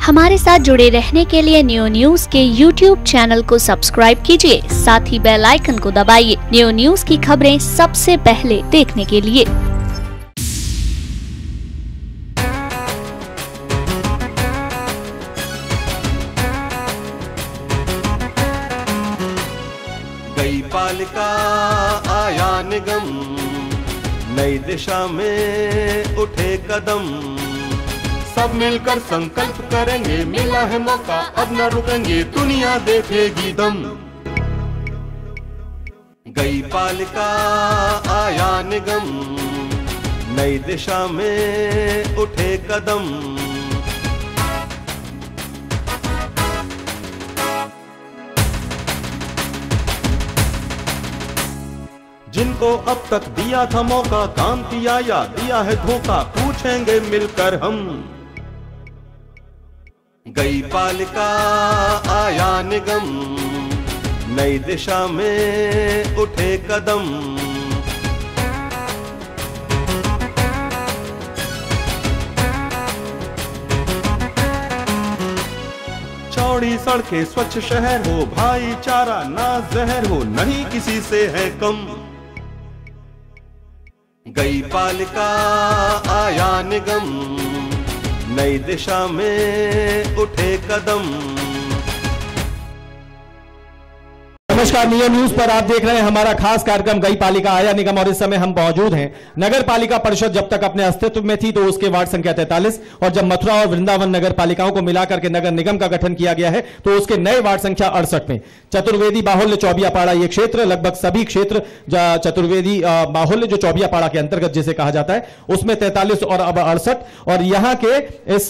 हमारे साथ जुड़े रहने के लिए न्यू न्यूज के YouTube चैनल को सब्सक्राइब कीजिए, साथ ही बेल आइकन को दबाइए न्यू न्यूज की खबरें सबसे पहले देखने के लिए। गई पालिका आया निगम, नई दिशा में उठे कदम, सब मिलकर संकल्प करेंगे, मिला है मौका अब न रुकेंगे, दुनिया देखेगी दम। गई पालिका आया निगम, नई दिशा में उठे कदम, जिनको अब तक दिया था मौका, काम किया या दिया है धोखा, पूछेंगे मिलकर हम। गई पालिका आया निगम, नई दिशा में उठे कदम, चौड़ी सड़कें स्वच्छ शहर हो, भाईचारा ना जहर हो, नहीं किसी से है कम। गई पालिका आया निगम, नई दिशा में उठे कदम। नमस्कार, न्यू न्यूज पर आप देख रहे हैं हमारा खास कार्यक्रम गई पालिका आया निगम, और इस समय हम मौजूद हैं नगर पालिका परिषद जब तक अपने अस्तित्व में थी तो उसके वार्ड संख्या 43, और जब मथुरा और वृंदावन नगर पालिकाओं को मिलाकर के नगर निगम का गठन किया गया है तो उसके नए वार्ड संख्या 68 में चतुर्वेदी बाहुल्य चौबियापाड़ा ये क्षेत्र, लगभग सभी क्षेत्र चतुर्वेदी बाहुल्य जो चौबियापाड़ा के अंतर्गत जिसे कहा जाता है उसमें 43 और अब 68, और यहाँ के इस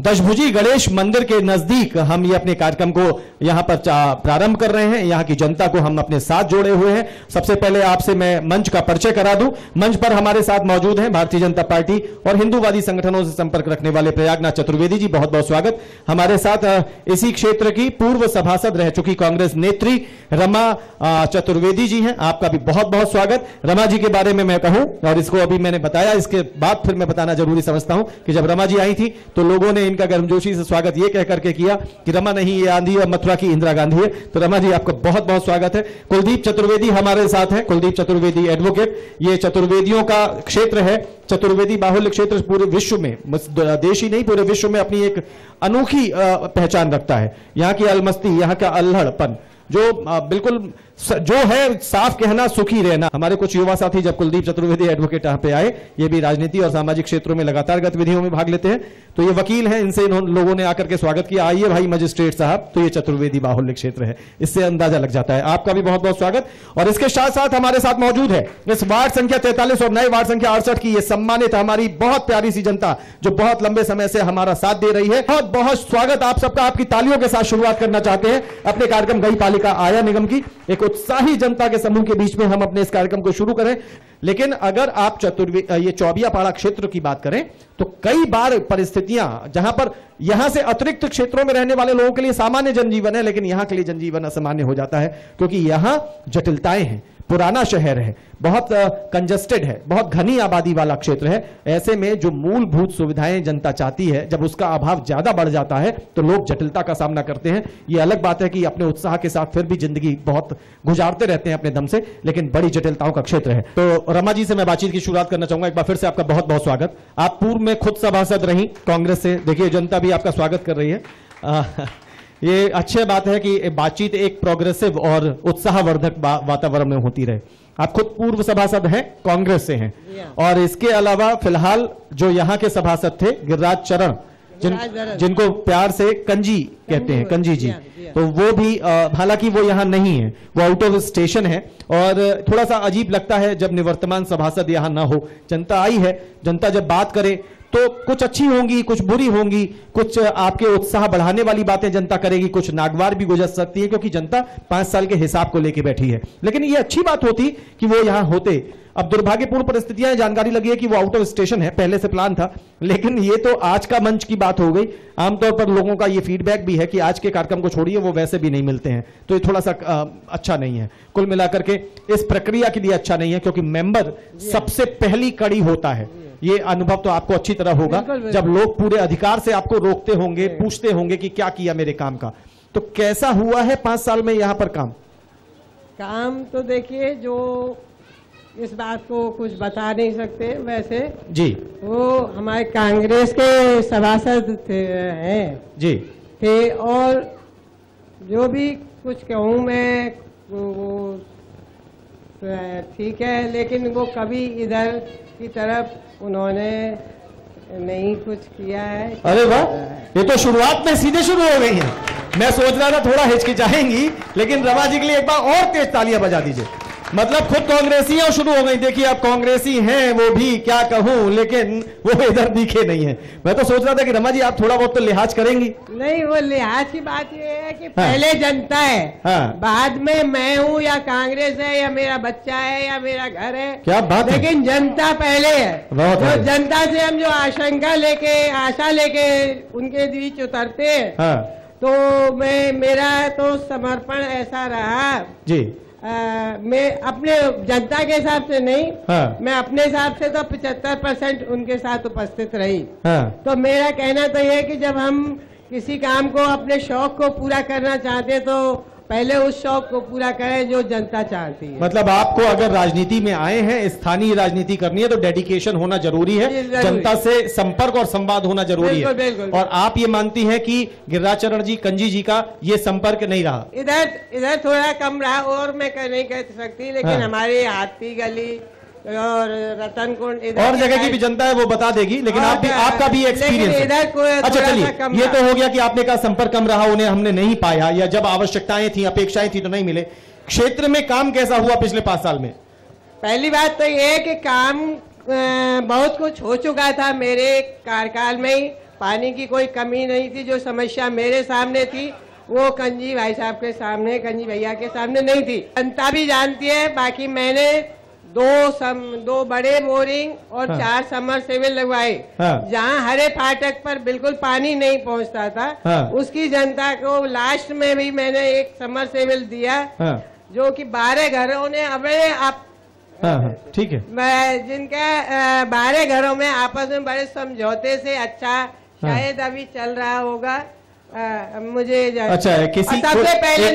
दशभुजी गणेश मंदिर के नजदीक हम ये अपने कार्यक्रम को यहाँ पर प्रारंभ कर रहे हैं। यहाँ की जनता को हम अपने साथ जोड़े हुए हैं। सबसे पहले आपसे मैं मंच का परिचय करा दूं। मंच पर हमारे साथ मौजूद हैं भारतीय जनता पार्टी और हिंदूवादी संगठनों से संपर्क रखने वाले प्रयागनाथ चतुर्वेदी जी, बहुत बहुत स्वागत। हमारे साथ इसी क्षेत्र की पूर्व सभासद रह चुकी कांग्रेस नेत्री रमा चतुर्वेदी जी हैं, आपका भी बहुत बहुत स्वागत। रमा जी के बारे में मैं कहूं, और इसको अभी मैंने बताया, इसके बाद फिर मैं बताना जरूरी समझता हूं कि जब रमा जी आई थी तो लोगों ने इनका गर्मजोशी से स्वागत ये कह करके किया कि रमा नहीं, ये आंधी और मथुरा की इंदिरा गांधी है। तो रमा जी आपका बहुत बहुत स्वागत है। कुलदीप चतुर्वेदी हमारे साथ है, कुलदीप चतुर्वेदी एडवोकेट। ये चतुर्वेदियों का क्षेत्र है, चतुर्वेदी बाहुल्य क्षेत्र पूरे विश्व में, देश ही नहीं पूरे विश्व में अपनी एक अनोखी पहचान रखता है। यहाँ की अलमस्ती, यहाँ का अल्हड़पन जो बिल्कुल जो है साफ कहना सुखी रहना। हमारे कुछ युवा साथी जब कुलदीप चतुर्वेदी एडवोकेट यहाँ पे आए, ये भी राजनीति और सामाजिक क्षेत्रों में लगातार गतिविधियों में भाग लेते हैं, तो ये वकील हैं, इनसे लोगों ने आकर के स्वागत किया, आइए भाई मजिस्ट्रेट साहब, तो ये चतुर्वेदी बाहुल्य क्षेत्र है, इससे अंदाजा लग जाता है। आपका भी बहुत बहुत स्वागत। और इसके साथ साथ हमारे साथ मौजूद है इस वार्ड संख्या 43 और नए वार्ड संख्या 68 की ये सम्मानित हमारी बहुत प्यारी सी जनता जो बहुत लंबे समय से हमारा साथ दे रही है। बहुत बहुत स्वागत आप सबका। आपकी तालियों के साथ शुरुआत करना चाहते हैं अपने कार्यक्रम गई पालिका आया निगम की। एक उत्साही जनता के समूह के बीच में हम अपने इस कार्यक्रम को शुरू करें, लेकिन अगर आप ये चौबियापाड़ा क्षेत्र की बात करें तो कई बार परिस्थितियां जहां पर यहां से अतिरिक्त क्षेत्रों में रहने वाले लोगों के लिए सामान्य जनजीवन है, लेकिन यहां के लिए जनजीवन असामान्य हो जाता है, क्योंकि यहां जटिलताएं हैं, पुराना शहर है, बहुत कंजस्टेड है, बहुत घनी आबादी वाला क्षेत्र है। ऐसे में जो मूलभूत सुविधाएं जनता चाहती है, जब उसका अभाव ज्यादा बढ़ जाता है तो लोग जटिलता का सामना करते हैं। ये अलग बात है कि अपने उत्साह के साथ फिर भी जिंदगी बहुत गुजारते रहते हैं अपने दम से, लेकिन बड़ी जटिलताओं का क्षेत्र है। तो रमा जी से मैं बातचीत की शुरुआत करना चाहूंगा। एक बार फिर से आपका बहुत बहुत स्वागत। आप पूर्व में खुद सभासद रही कांग्रेस से, देखिए जनता भी आपका स्वागत कर रही है। ये अच्छी बात है कि बातचीत एक प्रोग्रेसिव और उत्साहवर्धक वातावरण में होती रहे। आप खुद पूर्व सभासद हैं, कांग्रेस से हैं, और इसके अलावा फिलहाल जो यहाँ के सभासद थे गिरिराज चरण, जिनको प्यार से कंजी कहते हैं, कंजी जी, तो वो भी हालांकि वो यहाँ नहीं है, वो आउट ऑफ स्टेशन है, और थोड़ा सा अजीब लगता है जब निवर्तमान सभासद यहाँ ना हो। जनता आई है, जनता जब बात करे तो कुछ अच्छी होंगी, कुछ बुरी होंगी, कुछ आपके उत्साह बढ़ाने वाली बातें जनता करेगी, कुछ नागवार भी गुजर सकती है, क्योंकि जनता 5 साल के हिसाब को लेकर बैठी है। लेकिन ये अच्छी बात होती कि वो यहाँ होते। अब दुर्भाग्यपूर्ण परिस्थितियां, जानकारी लगी है कि वो आउट ऑफ स्टेशन है, पहले से प्लान था, लेकिन ये तो आज का मंच की बात हो गई। आमतौर पर लोगों का ये फीडबैक भी है कि आज के कार्यक्रम को छोड़िए, वो वैसे भी नहीं मिलते हैं, तो ये थोड़ा सा अच्छा नहीं है। कुल मिलाकर के इस प्रक्रिया के लिए अच्छा नहीं है, क्योंकि मेंबर सबसे पहली कड़ी होता है। ये अनुभव तो आपको अच्छी तरह होगा, जब लोग पूरे अधिकार से आपको रोकते होंगे, पूछते होंगे कि क्या किया मेरे काम का। तो कैसा हुआ है 5 साल में यहाँ पर काम? तो देखिए, जो इस बात को कुछ बता नहीं सकते वैसे जी, वो हमारे कांग्रेस के सभासद हैं जी थे, और जो भी कुछ कहूँ मैं वो ठीक है, लेकिन वो कभी इधर की तरफ उन्होंने नहीं कुछ किया है। अरे वाह, ये तो शुरुआत में सीधे शुरू हो गई है। मैं सोच रहा था थोड़ा हिचकिचाएंगी, लेकिन रमा जी के लिए एक बार और तेज तालियां बजा दीजिए। मतलब खुद कांग्रेसी और शुरू हो गई। देखिए आप कांग्रेसी हैं, वो भी क्या कहूं, लेकिन वो इधर दिखे नहीं है। मैं तो सोच रहा था कि रमा जी आप थोड़ा बहुत तो लिहाज करेंगी। नहीं, वो लिहाज की बात ये है कि पहले जनता है, बाद में मैं हूँ या कांग्रेस है या मेरा बच्चा है या मेरा घर है। क्या बात है, लेकिन जनता पहले है। तो जनता से हम जो आशा लेके उनके बीच उतरते हैं, तो मेरा तो समर्पण ऐसा रहा जी। मैं अपने जनता के हिसाब से नहीं, मैं अपने हिसाब से तो 75% उनके साथ उपस्थित रही। तो मेरा कहना तो यह है कि जब हम किसी काम को, अपने शौक को पूरा करना चाहते तो पहले उस शौक को पूरा करें जो जनता चाहती है। मतलब आपको अगर राजनीति में आए हैं, स्थानीय राजनीति करनी है, तो डेडिकेशन होना जरूरी है, जनता से संपर्क और संवाद होना जरूरी है। बिल्कुल। और आप ये मानती हैं कि गिरिराजचरण जी, कंजी जी का ये संपर्क नहीं रहा? इधर थोड़ा कम रहा, और मैं नहीं कह सकती, लेकिन हमारे हाथी गली और रतन कुंड और जगह की भी जनता है वो बता देगी, लेकिन आपका भी एक्सपीरियंस है। अच्छा चलिए, ये तो हो गया कि आपने कहा संपर्क कम रहा, उन्हें हमने नहीं पाया, या जब आवश्यकताएं थी, अपेक्षाएं थी तो नहीं मिले। क्षेत्र में काम कैसा हुआ पिछले 5 साल में? पहली बात तो ये है कि काम बहुत कुछ हो चुका था मेरे कार्यकाल में ही। पानी की कोई कमी नहीं थी। जो समस्या मेरे सामने थी वो कंजी भाई साहब के सामने, कंजी भैया के सामने नहीं थी। जनता भी जानती है। बाकी मैंने दो बड़े बोरिंग और 4 समरसेबल लगवाए। जहां हरे फाटक पर बिल्कुल पानी नहीं पहुंचता था, उसकी जनता को लास्ट में भी मैंने एक समरसेबल दिया, जो कि 12 घरों ने ठीक है, जिनका 12 घरों में आपस में बड़े समझौते से अच्छा शायद अभी चल रहा होगा। मुझे अच्छा किसी सबसे पहले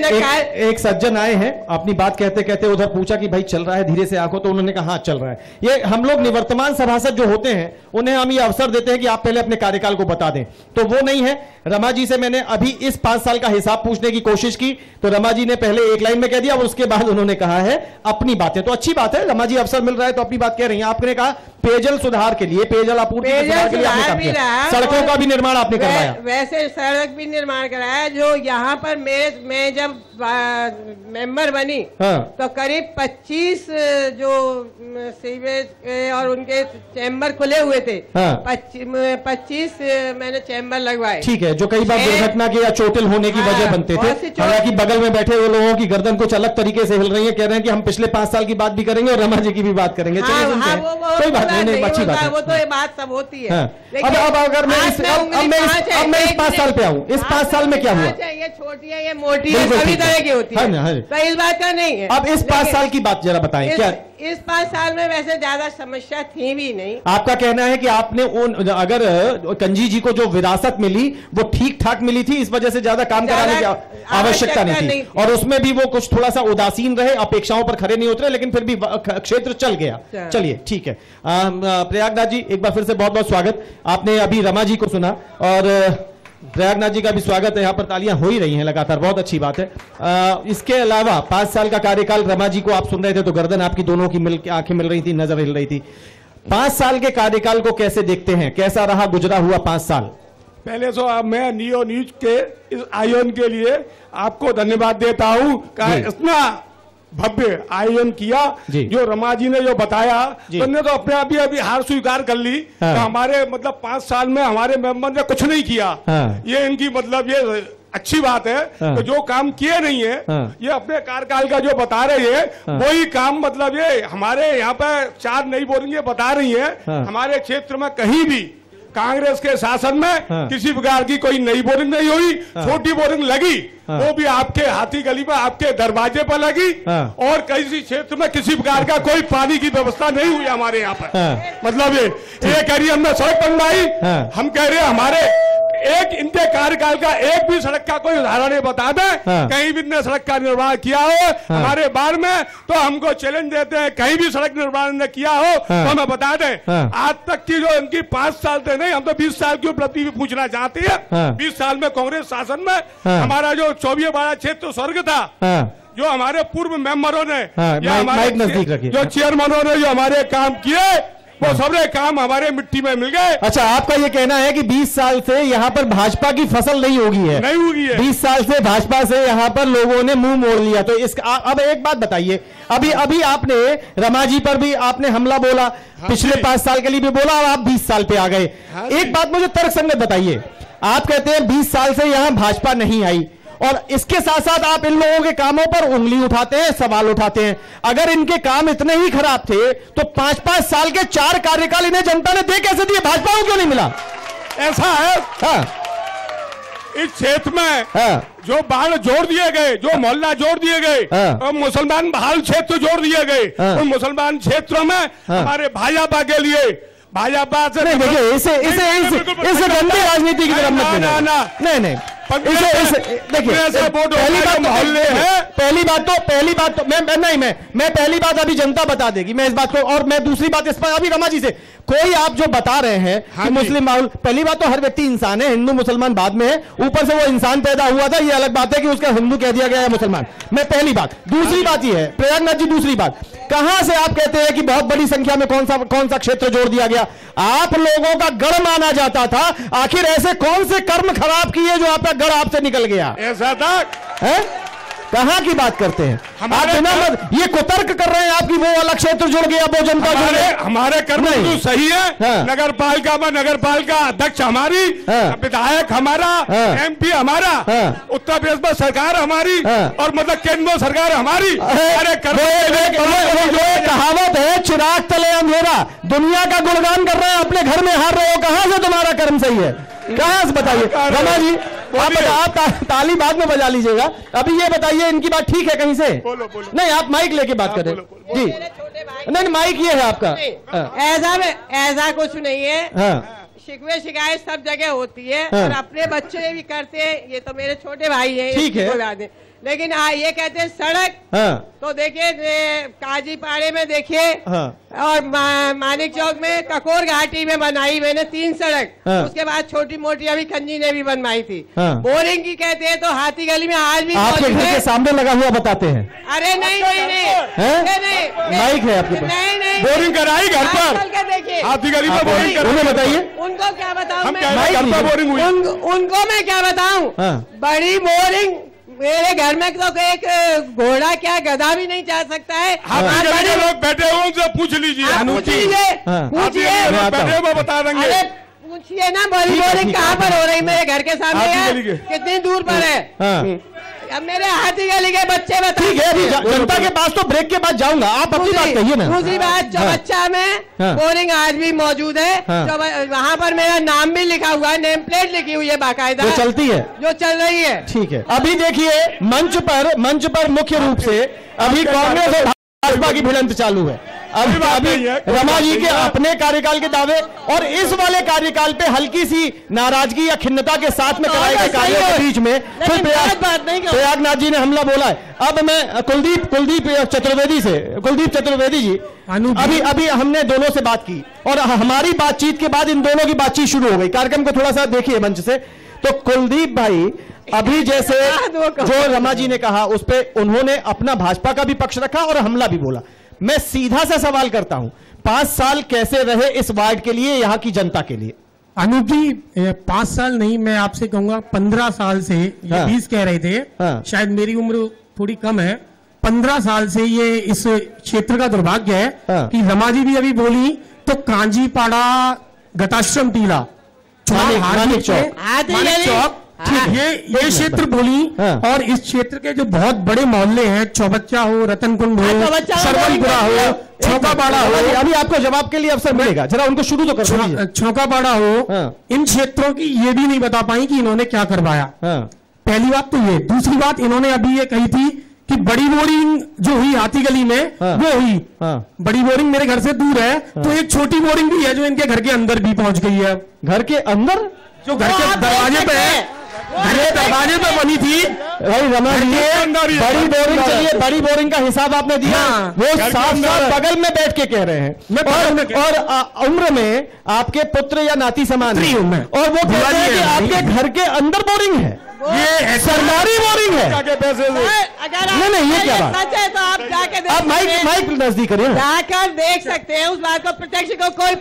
एक सज्जन आए हैं, अपनी बात कहते कहते उधर पूछा कि भाई चल रहा है धीरे से आंखों, तो उन्होंने कहा हाँ चल रहा है। ये हम लोग निवर्तमान सभासद जो होते हैं उन्हें हम ये अवसर देते हैं कि आप पहले अपने कार्यकाल को बता दें, तो वो नहीं है। रमा जी से मैंने अभी इस 5 साल का हिसाब पूछने की कोशिश की, तो रमा जी ने पहले एक लाइन में कह दिया और उसके बाद उन्होंने कहा है अपनी बातें। तो अच्छी बात है, रमा जी अवसर मिल रहा है तो अपनी बात कह रही है। आपने कहा पेयजल सुधार के लिए, पेयजल आपूर्ति के लिए आपने काम किया, सड़कों का भी निर्माण आपने करवाया। वैसे सड़क भी निर्माण कराया, जो यहाँ पर मैं जब मेंबर बनी तो करीब 25 जो सीवेज और उनके चैम्बर खुले हुए थे, 25 मैंने चैम्बर लगवाए। ठीक है, जो कई बार दुर्घटना के या चोटिल होने की वजह बनते थे। हालांकि बगल में बैठे वो लोगों की गर्दन कुछ अलग तरीके से हिल रही है, कह रहे हैं कि हम पिछले 5 साल की बात भी करेंगे और रमा जी की भी बात करेंगे। कोई बात नहीं, अच्छी बात है, वो तो ये बात सब होती है। अब अगर मैं इस 5 साल पे आऊँ, इस 5 साल में क्या हुआ? ये छोटी है, ये मोटी है, सभी तरह की होती है, तो इस बात का नहीं है। अब इस 5 साल की बात जरा बताएं। क्या इस 5 साल में वैसे ज्यादा समस्या थी भी नहीं। आपका कहना है कि आपने अगर कंजी जी को जो विरासत मिली वो ठीक ठाक मिली थी, इस वजह से ज्यादा काम कराने की आवश्यकता नहीं थी, और उसमें भी वो कुछ थोड़ा सा उदासीन रहे, अपेक्षाओं पर खरे नहीं उतरे, लेकिन फिर भी क्षेत्र चल गया। चलिए ठीक है, प्रयागराज जी एक बार फिर से बहुत बहुत स्वागत। आपने अभी रमा जी को सुना और प्रयागराज जी का भी स्वागत है। यहाँ पर तालियां हो ही रही हैं लगातार, बहुत अच्छी बात है। इसके अलावा 5 साल का कार्यकाल, रमा जी को आप सुन रहे थे तो गर्दन आपकी दोनों की आंखें मिल रही थी, नजर हिल रही थी। 5 साल के कार्यकाल को कैसे देखते हैं, कैसा रहा गुजरा हुआ 5 साल? पहले तो मैं नियो न्यूज के इस आयोजन के लिए आपको धन्यवाद देता हूँ। इतना भव्य आयोजन किया, जो रमा जी ने जो बताया, तो ने तो अपने आप ही अभी हार स्वीकार कर ली। हमारे मतलब 5 साल में हमारे मेंबर ने कुछ नहीं किया, ये इनकी मतलब ये अच्छी बात है। तो जो काम किए नहीं है, ये अपने कार्यकाल का जो बता रहे हैं वही काम, मतलब ये हमारे यहाँ पे 4 नई बोरिंगें बता रही है। हमारे क्षेत्र में कहीं भी कांग्रेस के शासन में किसी प्रकार की कोई नई बोरिंग नहीं हुई। छोटी बोरिंग लगी वो भी आपके हाथी गली में आपके दरवाजे पर लगी और किसी क्षेत्र में किसी प्रकार का कोई पानी की व्यवस्था नहीं हुई हमारे यहाँ पर। मतलब ये कह रही हमने सड़क बनवाई, हम कह रहे हैं हमारे एक इनके कार्यकाल का एक भी सड़क का कोई उदाहरण बता दे कहीं भी इनने सड़क का निर्माण किया हो हमारे बार में, तो हमको चैलेंज देते हैं कहीं भी सड़क निर्माण ने किया हो तो हमें बता दें। आज तक की जो इनकी 5 साल से नहीं, हम तो 20 साल की उपलब्धि भी पूछना चाहते हैं। 20 साल में कांग्रेस शासन में हमारा जो 24 क्षेत्र स्वर्ग था, जो हमारे पूर्व मेंबरों ने या हमारे जो चेयरमैनों ने जो हमारे काम किए वो सारे काम हमारे मिट्टी में मिल गए। अच्छा, आपका ये कहना है कि 20 साल से यहाँ पर भाजपा की फसल नहीं होगी है? नहीं होगी है। 20 साल से भाजपा से यहाँ पर लोगों ने मुंह मोड़ लिया। तो इसका अब एक बात बताइए, अभी आपने रमा जी पर भी आपने हमला बोला, पिछले 5 साल के लिए भी बोला और आप 20 साल पे आ गए। एक बात मुझे तर्कसंगत बताइए, आप कहते हैं 20 साल से यहाँ भाजपा नहीं आई और इसके साथ साथ आप इन लोगों के कामों पर उंगली उठाते हैं, सवाल उठाते हैं। अगर इनके काम इतने ही खराब थे तो 5-5 साल के 4 कार्यकाल इन्हें जनता ने दे कैसे दिए, भाजपा को क्यों नहीं मिला? ऐसा है इस क्षेत्र में जो बाढ़ जोड़ दिए गए, जो मोहल्ला जोड़ दिए गए और मुसलमान बहाल क्षेत्र जोड़ दिए गए, उन मुसलमान क्षेत्रों में हमारे भाजपा के लिए भाजपा से देखिए इसे गंदी राजनीति की तरफ मत नहीं देखिए, पहली बात तो मैं पहली बात अभी जनता बता देगी, मैं इस बात को, और मैं दूसरी बात इस पर अभी रमा जी से, कोई आप जो बता रहे हैं कि मुस्लिम माहौल, पहली बात तो हर व्यक्ति इंसान है, हिंदू मुसलमान बाद में है, ऊपर से वो इंसान पैदा हुआ था, ये अलग बात है कि उसका हिंदू कह दिया गया है मुसलमान। मैं पहली बात, दूसरी बात ये है प्रयागनाथ जी, दूसरी बात, कहां से आप कहते हैं कि बहुत बड़ी संख्या में कौन सा क्षेत्र जोड़ दिया गया? आप लोगों का गढ़ माना जाता था, आखिर ऐसे कौन से कर्म खराब किए जो आपका गढ़ आपसे निकल गया? ऐसा था है? कहां की बात करते हैं आप? बिना ये कुतर्क कर रहे हैं आपकी, वो वाला क्षेत्र जुड़ गया, वो जनता जुड़ गई। हमारे कर्म तो सही है। नगर पालिका में नगर पालिका अध्यक्ष हमारी, विधायक हमारा, MP हमारा, उत्तर प्रदेश में सरकार हमारी और मतलब केंद्र में सरकार हमारी। अरे कहावत है चिराग तले अंधेरा, दुनिया का गुणगान कर रहे हैं, अपने घर में हार रहे हो, कहां से तुम्हारा कर्म सही है? कहां से बताइए रमा जी, आप ताली बाद में बजा लीजिएगा, अभी ये बताइए इनकी बात ठीक है कहीं से? बोलो। नहीं, आप माइक लेके बात करें जी। नहीं, माइक ये है आपका। ऐसा कुछ नहीं है। शिकवे शिकायत सब जगह होती है और अपने बच्चे भी करते हैं, ये तो मेरे छोटे भाई हैं, ठीक है। लेकिन ये कहते हैं सड़क, तो देखिए काजीपाड़े में देखिए और मानिक चौक में ककोर घाटी में बनाई मैंने 3 सड़क, उसके बाद छोटी मोटी अभी खंजी ने भी बनवाई थी। बोरिंग की कहते हैं तो हाथी गली में आज भी आपके घर के सामने लगा हुआ बताते हैं। अरे नहीं, माइक है आपके पास? नहीं, बोरिंग कराई घर पर, देखिए हाथी गली में बोरिंग कराई, बताइए उनको क्या बताऊं मैं? उनको मैं क्या बताऊं? बड़ी बोरिंग मेरे घर में तो एक घोड़ा क्या गधा भी नहीं जा सकता है। लोग बैठे हुए उनसे पूछ लीजिए, पूछिए, बता देंगे। पूछिए ना, बड़ी बोरिंग कहाँ पर हो रही मेरे घर के सामने है, कितनी दूर पर है? अब मेरे हाथी गली के बच्चे बताइए। ठीक है, जनता के पास तो ब्रेक के बाद जाऊंगा, आप अपनी बात कहिए ना। दूसरी बात, चौबच्चा में बोरिंग आज भी मौजूद है, वहाँ पर मेरा नाम भी लिखा हुआ है, नेम प्लेट लिखी हुई है बाकायदा, जो चलती है, जो चल रही है। ठीक है, अभी देखिए मंच पर मुख्य रूप से अभी कांग्रेस और भाजपा की भिड़ंत चालू है। अभी रमा जी के अपने कार्यकाल के दावे और इस वाले कार्यकाल पे हल्की सी नाराजगी या खिन्नता के साथ में कराए गए कार्यों के बीच में फिर प्रयागनाथ जी ने हमला बोला है। अब मैं कुलदीप चतुर्वेदी जी, अभी हमने दोनों से बात की और हमारी बातचीत के बाद इन दोनों की बातचीत शुरू हो गई। कार्यक्रम को थोड़ा सा देखिए मंच से। तो कुलदीप भाई, अभी जैसे जो रमा जी ने कहा उस पर उन्होंने अपना भाजपा का भी पक्ष रखा और हमला भी बोला। मैं सीधा सा सवाल करता हूं, 5 साल कैसे रहे इस वार्ड के लिए, यहां की जनता के लिए? अनूप जी, 5 साल नहीं, मैं आपसे कहूंगा 15 साल से, ये 20 कह रहे थे, शायद मेरी उम्र थोड़ी कम है, 15 साल से ये इस क्षेत्र का दुर्भाग्य है कि रमा जी भी अभी बोली तो कांजीपाड़ा, गताश्रम टीला, मानिक चौक, ये क्षेत्र बोली। और इस क्षेत्र के जो बहुत बड़े मोहल्ले हैं, चौबच्चा हो, रतन कुंड हो, सरवनपुरा हो, चौकाबाड़ा हो, अभी आपको जवाब के लिए अवसर मिलेगा, जरा उनको शुरू तो कर। चौकाबाड़ा हो, इन क्षेत्रों की ये भी नहीं बता पाई कि इन्होंने क्या करवाया। पहली बात तो ये। दूसरी बात, इन्होंने अभी ये कही थी कि बड़ी बोरिंग जो हुई हाथी गली में, वो हुई। बड़ी बोरिंग मेरे घर से दूर है, तो एक छोटी बोरिंग भी है जो इनके घर के अंदर भी पहुंच गई है। घर के अंदर जो घर के दरवाजे पे है, घर के दरवाजे पे बनी थी भाई रमा जी। बड़ी बोरिंग, चलिए बड़ी बोरिंग का हिसाब आपने दिया। वो साफ बगल में बैठ के कह रहे हैं, और उम्र में आपके पुत्र या नाती समान है, और वो कह रहे हैं कि आपके घर के अंदर बोरिंग है, ये सरकारी बोरिंग है। नहीं, ये क्या बात है? तो आप जाके आप माइक नजदीक करिए, जाकर देख सकते हैं उस बात को। प्रोटेक्शन को कोई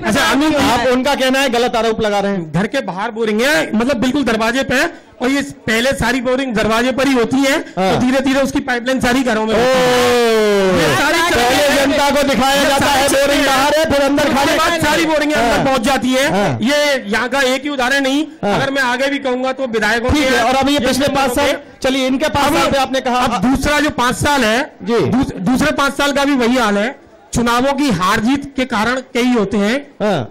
आप उनका कहना है गलत आरोप लगा रहे हैं। घर के बाहर बोरिंग है, मतलब बिल्कुल दरवाजे पे, और ये पहले सारी बोरिंग दरवाजे पर ही होती है, तो धीरे धीरे उसकी पाइपलाइन सारी घरों में पहले जनता को दिखाया जाता है बोरिंग बाहर है, फिर अंदर खाने बाद सारी बोरिंग अंदर पहुंच जाती है। ये यहाँ का एक ही उदाहरण नहीं, अगर मैं आगे भी कहूंगा तो विधायकों की। और अभी ये पिछले 5 साल, चलिए इनके 5 साल आपने कहा। अब दूसरा जो 5 साल है, दूसरे 5 साल का भी वही हाल है। चुनावों की हार जीत के कारण कई होते हैं।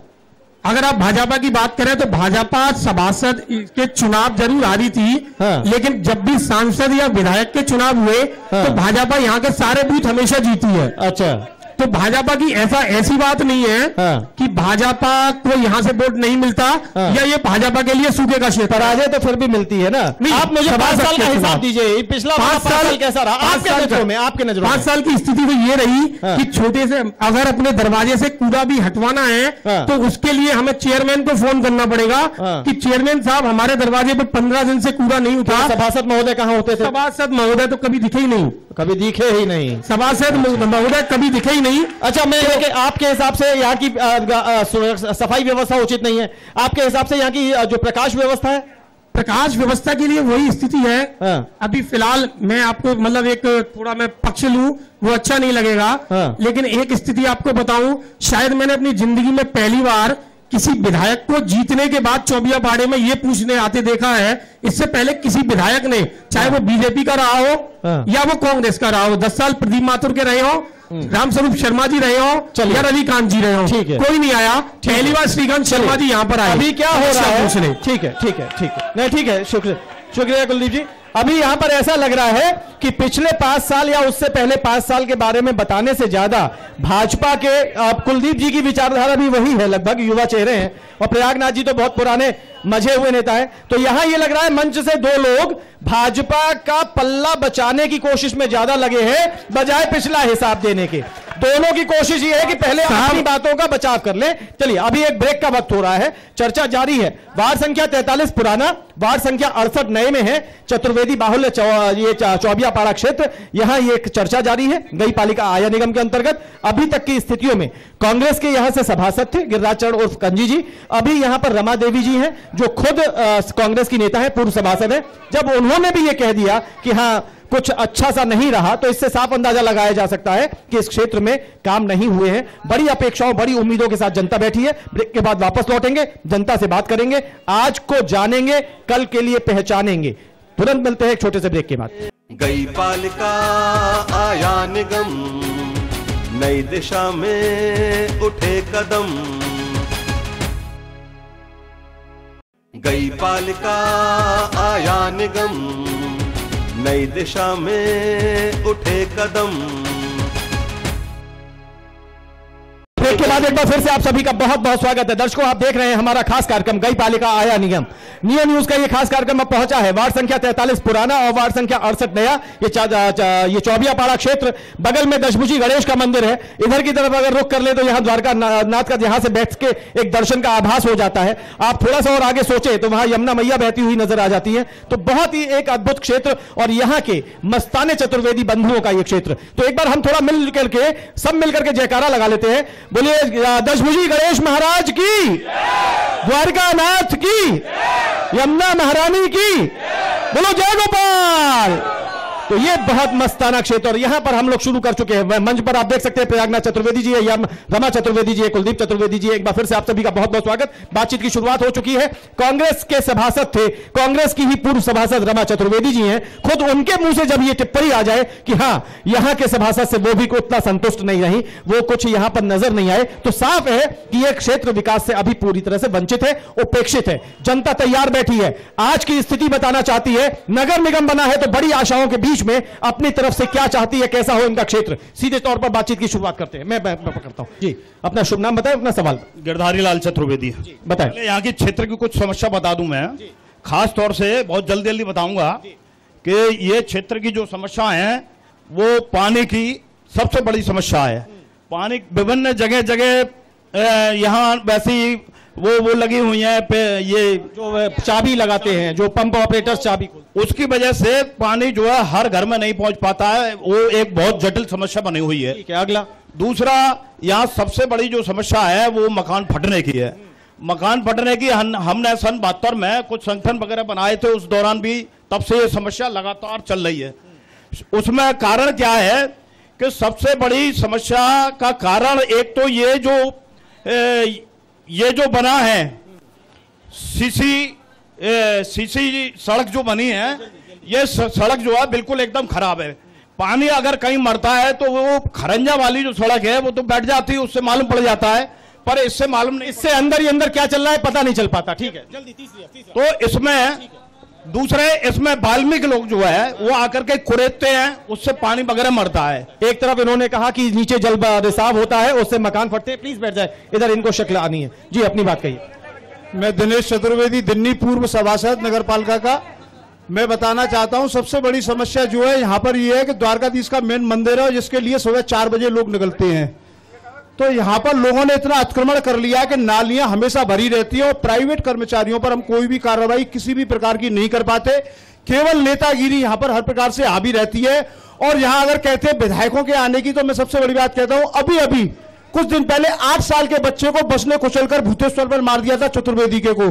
अगर आप भाजपा की बात करें तो भाजपा सभासद के चुनाव जरूर हारी थी, लेकिन जब भी सांसद या विधायक के चुनाव हुए तो भाजपा यहाँ के सारे बूथ हमेशा जीती है। अच्छा, तो भाजपा की ऐसी बात नहीं है कि भाजपा को यहाँ से वोट नहीं मिलता, या ये भाजपा के लिए सूखे का क्षेत्र। पराजय तो फिर भी मिलती है ना। आप मुझे 5 साल का हिसाब दीजिए, पिछला 5 साल कैसा रहा आपके नजरों में? आपके नजरों में 5 साल की स्थिति तो ये रही कि छोटे से अगर अपने दरवाजे से कूड़ा भी हटवाना है तो उसके लिए हमें चेयरमैन को फोन करना पड़ेगा कि चेयरमैन साहब हमारे दरवाजे पर 15 दिन से कूड़ा नहीं उठा। सभासद महोदय कहाँ होते थे? सभासद महोदय तो कभी दिखे ही नहीं, कभी दिखे ही नहीं। सभासद महोदय कभी दिखे ही नहीं। अच्छा, मैं कि आपके हिसाब से यहाँ की सफाई व्यवस्था उचित नहीं है, आपके हिसाब से यहाँ की जो प्रकाश व्यवस्था है? प्रकाश व्यवस्था के लिए वही स्थिति है। अभी फिलहाल मैं आपको मतलब एक थोड़ा मैं पक्ष लूं, वो अच्छा नहीं लगेगा, लेकिन एक स्थिति आपको बताऊं, शायद मैंने अपनी जिंदगी में पहली बार किसी विधायक को जीतने के बाद चौबिया पाड़े में ये पूछने आते देखा है। इससे पहले किसी विधायक ने, चाहे वो बीजेपी का रहा हो या वो कांग्रेस का रहा हो, 10 साल प्रदीप माथुर के रहे हो, रामस्वरूप शर्मा जी रहे हो या रविकांत जी रहे हो, कोई नहीं आया। पहली बार श्रीकांत शर्मा जी यहाँ पर आए। अभी क्या हो रहा है? ठीक है, ठीक है, ठीक है, नहीं ठीक है, शुक्रिया कुलदीप जी। अभी यहां पर ऐसा लग रहा है कि पिछले 5 साल या उससे पहले 5 साल के बारे में बताने से ज्यादा भाजपा के कुलदीप जी की विचारधारा भी वही है, लगभग युवा चेहरे हैं, और प्रयागनाथ जी तो बहुत पुराने मजे हुए नेता है। तो यहां ये लग रहा है मंच से 2 लोग भाजपा का पल्ला बचाने की कोशिश में ज्यादा लगे हैं बजाय पिछला हिसाब देने के। दोनों की कोशिश ये है कि पहले अपनी बातों का बचाव कर लें। चलिए, अभी एक ब्रेक का वक्त हो रहा है, चर्चा जारी है। वार्ड संख्या 43 पुराना, वार्ड संख्या 68 नए में है, चतुर्वेदी बाहुल्य ये चौबिया पाड़ा क्षेत्र, यहां ये चर्चा जारी है गई पालिका आया निगम के अंतर्गत। अभी तक की स्थितियों में कांग्रेस के यहां से सभासद थे गिरिराज चरण उर्फ कंजी जी, अभी यहां पर रमा देवी जी हैं जो खुद कांग्रेस की नेता है, पूर्व सभासद है। जब उन्होंने भी ये कह दिया कि हाँ कुछ अच्छा सा नहीं रहा, तो इससे साफ अंदाजा लगाया जा सकता है कि इस क्षेत्र में काम नहीं हुए हैं। बड़ी अपेक्षाओं, बड़ी उम्मीदों के साथ जनता बैठी है। ब्रेक के बाद वापस लौटेंगे, जनता से बात करेंगे, आज को जानेंगे, कल के लिए पहचानेंगे। तुरंत मिलते हैं एक छोटे से ब्रेक के बाद। गई पालिका आया निगम, नई दिशा में उठे कदम। गई पालिका आया निगम, नई दिशा में उठे कदम। ब्रेक के बाद एक बार फिर से आप सभी का बहुत बहुत स्वागत है। दर्शकों, आप देख रहे हैं हमारा खास कार्यक्रम गई पालिका आया निगम। नियो न्यूज का ये खास कार्यक्रम अब पहुंचा है वार्ड संख्या 43 पुराना और वार्ड संख्या 68 नया। ये चौबिया पाड़ा क्षेत्र, बगल में दशभुजी गणेश का मंदिर है। इधर की तरफ अगर रुख कर ले तो यहाँ द्वारका नाथ का यहाँ से बैठ के एक दर्शन का आभास हो जाता है। आप थोड़ा सा और आगे सोचे तो वहां यमुना मैया बहती हुई नजर आ जाती है। तो बहुत ही एक अद्भुत क्षेत्र और यहाँ के मस्ताने चतुर्वेदी बंधुओं का ये क्षेत्र। तो एक बार हम थोड़ा मिल करके सब मिलकर के जयकारा लगा लेते हैं। बोलिए दशभुजी गणेश महाराज की, द्वारका नाथ की, यमुना महारानी की, बोलो जय गोपाल। तो ये बहुत मस्ताना क्षेत्र, और यहाँ पर हम लोग शुरू कर चुके हैं। मंच पर आप देख सकते हैं प्रयागनाथ चतुर्वेदी जी है, या रमा चतुर्वेदी जी है, कुलदीप चतुर्वेदी जी है। एक बार फिर से आप सभी का बहुत बहुत स्वागत। बातचीत की शुरुआत हो चुकी है। कांग्रेस के सभासद थे, कांग्रेस की ही पूर्व सभासद रमा चतुर्वेदी जी हैं, खुद उनके मुंह से जब ये टिप्पणी आ जाए कि हाँ यहां के सभासद से वो भी उतना संतुष्ट नहीं रही, वो कुछ यहां पर नजर नहीं आए, तो साफ है कि यह क्षेत्र विकास से अभी पूरी तरह से वंचित है, उपेक्षित है। जनता तैयार बैठी है, आज की स्थिति बताना चाहती है। नगर निगम बना है तो बड़ी आशाओं के बीच में अपनी तरफ से क्या चाहती है, कैसा हो इनका क्षेत्र, सीधे तौर पर बातचीत की शुरुआत करते हैं। मैं पकड़ता हूं जी, अपना शुभ नाम बताएं, अपना सवाल। गिरधारी लाल चतुर्वेदी बताएं। यहाँ की क्षेत्र की कुछ समस्या बता दूं मैं, खास तौर से बहुत जल्दी बताऊंगा कि ये क्षेत्र की जो समस्या है वो पानी की सबसे बड़ी समस्या है। पानी विभिन्न जगह जगह यहाँ वैसी वो लगी हुई है पे, ये जो चाबी लगाते हैं, जो पंप ऑपरेटर चाबी, उसकी वजह से पानी जो है हर घर में नहीं पहुंच पाता है, वो एक बहुत जटिल समस्या बनी हुई है। ठीक है, अगला। दूसरा, यहाँ सबसे बड़ी जो समस्या है वो मकान फटने की है। मकान फटने की हमने सन 72 में कुछ संगठन वगैरह बनाए थे, उस दौरान भी तब से ये समस्या लगातार चल रही है। उसमें कारण क्या है कि सबसे बड़ी समस्या का कारण एक तो ये जो बना है सीसी सड़क जो बनी है, ये सड़क जो है बिल्कुल एकदम खराब है। पानी अगर कहीं मरता है तो वो खरंजा वाली जो सड़क है वो तो बैठ जाती है, उससे मालूम पड़ जाता है, पर इससे मालूम नहीं, इससे अंदर ही अंदर क्या चल रहा है पता नहीं चल पाता। ठीक है, जल्दी तीसरा। तो इसमें दूसरे, इसमें वाल्मीकि लोग जो है वो आकर के कुरेदते हैं, उससे पानी वगैरह मरता है। एक तरफ इन्होंने कहा कि नीचे जल रिसाव होता है, उससे मकान फटते हैं। प्लीज बैठ जाए, इधर इनको शक्ल आनी है जी, अपनी बात कहिए। मैं दिनेश चतुर्वेदी, दिन्नी पूर्व सभासद नगर पालिका का। मैं बताना चाहता हूं सबसे बड़ी समस्या जो है यहाँ पर ये है कि द्वारकाधीश का मेन मंदिर है, जिसके लिए सुबह 4 बजे लोग निकलते हैं। तो यहाँ पर लोगों ने इतना अतिक्रमण कर लिया है कि नालियां हमेशा भरी रहती है, और प्राइवेट कर्मचारियों पर हम कोई भी कार्रवाई किसी भी प्रकार की नहीं कर पाते। केवल नेतागिरी यहाँ पर हर प्रकार से हावी रहती है। और यहाँ अगर कहते हैं विधायकों के आने की, तो मैं सबसे बड़ी बात कहता हूँ, अभी कुछ दिन पहले 8 साल के बच्चे को बस ने कुचलकर भूतेश्वर पर मार दिया था चतुर्वेदी के को,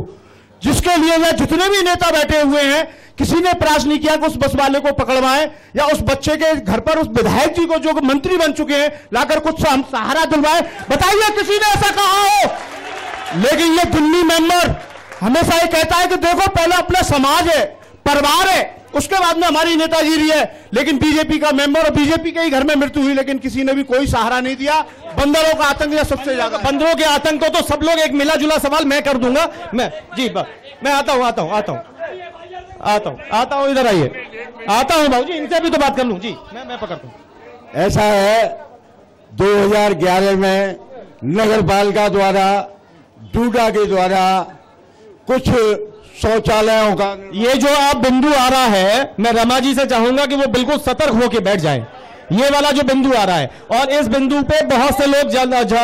जिसके लिए यह जितने भी नेता बैठे हुए हैं किसी ने प्रयास नहीं किया कि उस बस वाले को पकड़वाएं, या उस बच्चे के घर पर उस विधायक जी को जो मंत्री बन चुके हैं लाकर कुछ हम सहारा दिलवाए। बताइए किसी ने ऐसा कहा हो? लेकिन ये दिल्ली मेंबर हमेशा ये कहता है कि देखो पहले अपना समाज है, परिवार है, उसके बाद में हमारी नेतागिरी है। लेकिन बीजेपी का मेंबर और बीजेपी के ही घर में मृत्यु हुई, लेकिन किसी ने भी कोई सहारा नहीं दिया। बंदरों का आतंक या सबसे ज्यादा, बंदरों के आतंक को तो सब लोग, एक मिला जुला सवाल मैं कर दूंगा। मैं जी मैं आता हूं, इधर आइए, आता हूं बाबू जी, इनसे भी तो बात कर लूं जी। मैं पकड़ता हूं। ऐसा है 2011 में नगर पालिका द्वारा डूडा के द्वारा कुछ शौचालयों का, ये जो आप बिंदु आ रहा है, मैं रमा जी से चाहूंगा कि वो बिल्कुल सतर्क होकर बैठ जाएं। ये वाला जो बिंदु आ रहा है, और इस बिंदु पे बहुत से लोग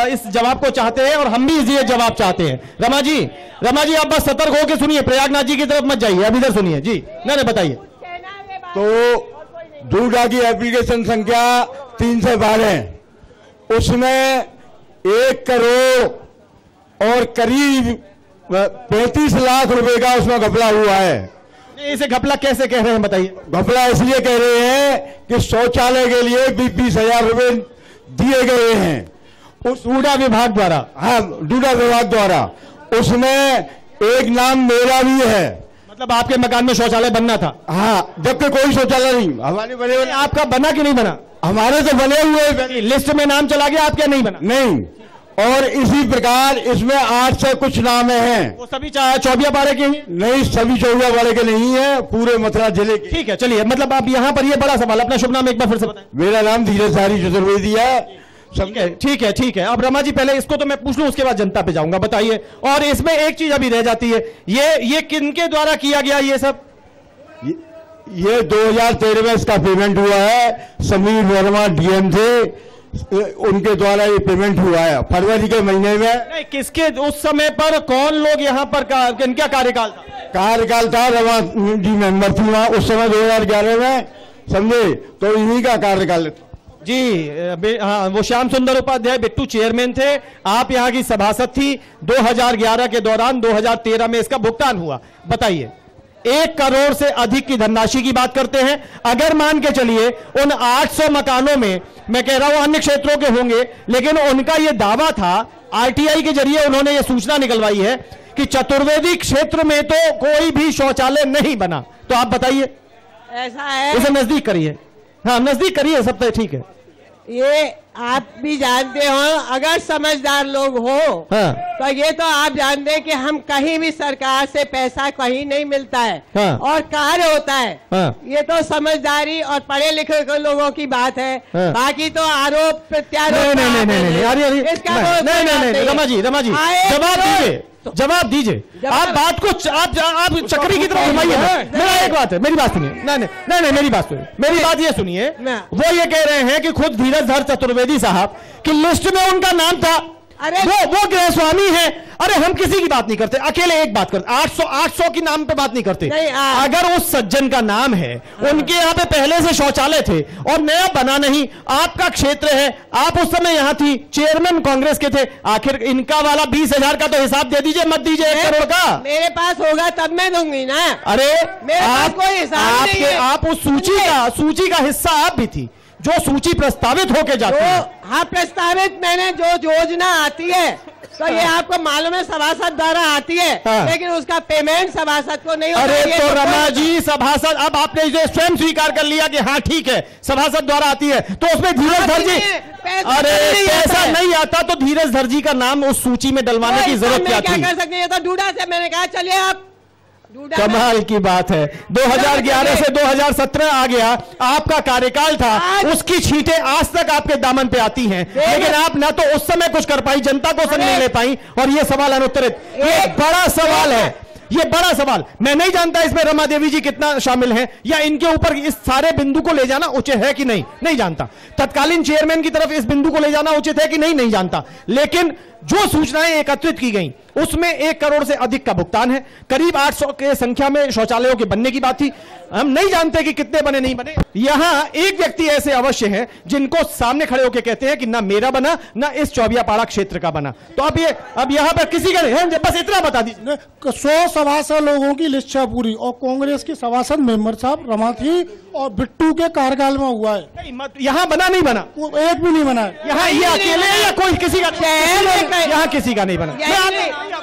इस जवाब को चाहते हैं, और हम भी ये जवाब चाहते हैं। रमा जी आप बस सतर्क होकर सुनिए, प्रयागनाथ जी की तरफ मत जाइए, अब इधर सुनिए जी। नहीं बताइए। तो डूडा की एप्लीकेशन संख्या 312, उसमें 1 करोड़ और करीब 35 लाख रुपए का उसमें घपला हुआ है। इसे घपला कैसे कह रहे हैं बताइए? घपला इसलिए कह रहे हैं कि शौचालय के लिए 20,000 रुपए दिए गए हैं उस डूडा विभाग द्वारा। हाँ, डूडा विभाग द्वारा। उसमें एक नाम मेरा भी है, मतलब आपके मकान में शौचालय बनना था? हाँ, जबकि कोई शौचालय नहीं हमारे बने हुए। आपका बना कि नहीं बना? हमारे तो बने हुए, लिस्ट में नाम चला गया, आपका नहीं बना? नहीं। और इसी प्रकार इसमें 8 से कुछ नाम हैं। वो सभी चौबियापाड़े के ही? नहीं, सभी चौबियापाड़े के नहीं है, पूरे मथुरा जिले के। ठीक है, चलिए, मतलब आप यहाँ पर ये बड़ा सवाल, अपना शुभ नाम एक बार फिर से बताएं। मेरा नाम धीरजधारी चतुर्वेदी है। ठीक है। अब रमा जी पहले इसको तो मैं पूछ लूं, उसके बाद जनता पे जाऊंगा। बताइए। और इसमें एक चीज अभी रह जाती है, ये किनके द्वारा किया गया ये सब? ये 2013 में इसका पेमेंट हुआ है, समीर वर्मा डीएम थे, उनके द्वारा ये पेमेंट हुआ है फरवरी के महीने में। नहीं, किसके उस समय पर कौन लोग यहाँ पर किनका कार्यकाल था? कार्यकाल था रमा जी मेंबर थी वहां उस समय 2011 में, समझे, तो इन्हीं का कार्यकाल जी। हाँ, वो श्याम सुंदर उपाध्याय बिट्टू चेयरमैन थे, आप यहाँ की सभासद थी। 2011 के दौरान 2013 में इसका भुगतान हुआ। बताइए। 1 करोड़ से अधिक की धनराशि की बात करते हैं। अगर मान के चलिए उन 800 मकानों में, मैं कह रहा हूं अन्य क्षेत्रों के होंगे, लेकिन उनका यह दावा था, आरटीआई के जरिए उन्होंने यह सूचना निकलवाई है कि चतुर्वेदी क्षेत्र में तो कोई भी शौचालय नहीं बना। तो आप बताइए, ऐसा है? उसे नजदीक करिए, हाँ नजदीक करिए, सब तो ठीक है। ये आप भी जानते हो, अगर समझदार लोग हो तो ये तो आप जानते हैं कि हम कहीं भी सरकार से पैसा कहीं नहीं मिलता है और कार्य होता है। ये तो समझदारी और पढ़े लिखे लोगों की बात है। बाकी तो आरोप प्रत्यारोप नहीं, रमा जी जवाब दीजिए। आप बात को आप चक्री की तरफ घुमाइए। मेरा एक बात है, मेरी बात सुनिए। नहीं, मेरी बात सुनिए, मेरी बात ये सुनिए। वो ये कह रहे हैं कि खुद धीरजधर चतुर्वेदी साहब की लिस्ट में उनका नाम था। अरे वो गृह स्वामी है। अरे हम किसी की बात नहीं करते, अकेले एक बात करते, 800 की नाम पे बात नहीं करते। अगर उस सज्जन का नाम है, उनके यहाँ पे पहले से शौचालय थे और नया बना नहीं, आपका क्षेत्र है, आप उस समय यहाँ थी, चेयरमैन कांग्रेस के थे, आखिर इनका वाला 20,000 का तो हिसाब दे दीजिए, मत दीजिए 1 करोड़ का। मेरे पास होगा तब मैं दूंगी ना। अरे कोई हिसाब नहीं है। आप उस सूची का हिस्सा आप भी थी, जो सूची प्रस्तावित होके जाती है। हाँ, प्रस्तावित मैंने जो योजना आती है तो ये आपको मालूम है सभासद द्वारा आती है, लेकिन उसका पेमेंट सभासद को नहीं होता। अरे तो रमा जी, सभासद, अब आपने जो स्वयं स्वीकार कर लिया कि हाँ ठीक है सभासद द्वारा आती है, तो उसमें धीरजधर जी, अरे पैसा नहीं आता तो धीरजधर जी का नाम उस सूची में डलवाने की जरूरत क्या थी? क्या कर सकते हैं? तो डूडा से मैंने कहा चलिए आप। कमाल की बात है, 2011 से 2017 आ गया, आपका कार्यकाल था, उसकी छींटें आज तक आपके दामन पे आती हैं, लेकिन आप ना तो उस समय कुछ कर पाई, जनता को सुन नहीं ले पाई, और ये सवाल अनुत्तरित। ये बड़ा सवाल है, ये बड़ा सवाल। मैं नहीं जानता इसमें रमा देवी जी कितना शामिल हैं, या इनके ऊपर इस सारे बिंदु को ले जाना उचित है कि नहीं जानता। तत्कालीन चेयरमैन की तरफ इस बिंदु को ले जाना उचित है कि नहीं जानता। लेकिन जो सूचनाएं एकत्रित की गई उसमें 1 करोड़ से अधिक का भुगतान है, करीब 800 के संख्या में शौचालयों के बनने की बात थी। हम नहीं जानते कि कितने बने नहीं बने। यहां एक व्यक्ति ऐसे अवश्य हैं जिनको सामने खड़े होकर कहते हैं कि ना मेरा बना, ना इस चौबियापाड़ा क्षेत्र का बना। तो अब यहां पर किसी का नहीं, बस इतना बता दीजिए। 100 सभासद लोगों की लिस्ट है पूरी, और कांग्रेस की सभासद मेंबर साहब रमा थी और बिट्टू के कार्यकाल में हुआ है। यहाँ बना नहीं बना, एक भी नहीं बना। यहाँ ये अकेले या कोई किसी का? यहाँ किसी का नहीं बना।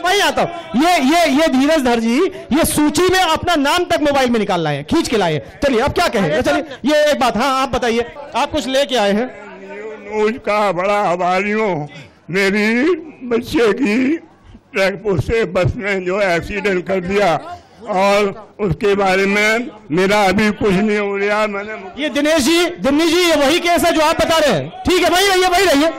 वही आता हूँ, ये धीरजधर जी ये सूची में अपना नाम तक मोबाइल में निकाल लाए हैं, खींच के लाए। चलिए अब क्या कहें? चलिए ये एक बात, हाँ आप बताइए, आप कुछ लेके आए हैं? न्यूज का बड़ा आभारी हूँ। मेरी बच्चे की ट्रैक से बस में जो एक्सीडेंट कर दिया, और उसके बारे में मेरा अभी कुछ नहीं हो रहा। मैंने ये दिनेश जी ये वही केस है जो आप बता रहे हैं? ठीक है, वही रहिए आप वही रहिए।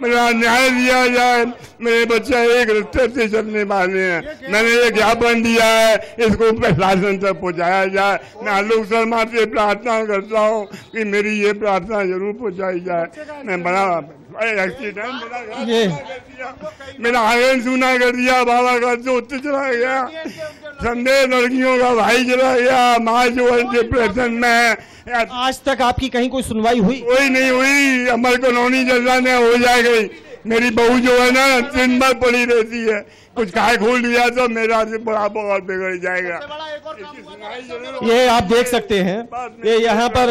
मेरा न्याय दिया जाए, मेरे बच्चे एक रिश्ते से चलने वाले हैं। मैंने एक ज्ञापन दिया है, इसको प्रशासन तक पहुँचाया जाए। मैं लोक शर्मा से प्रार्थना करता हूँ कि मेरी ये प्रार्थना जरूर पहुँचाई जाए। मैं बड़ा एक्सीडेंट, मेरा आंगन सूना कर दिया, बाबा का जोत चला गया, संदेह लड़कियों का भाई चला गया, माँ जो है डिप्रेशन में है। आज तक आपकी कहीं कोई सुनवाई हुई? कोई नहीं हुई। अमर कॉलोनी जल्दा ने हो जाएगी। मेरी बहू जो है ना दिन भर पड़ी रहती है, कुछ खाए खोल दिया तो मेरा बुढ़ापा और बिगड़ जाएगा। ये आप देख सकते हैं, ये यहाँ पर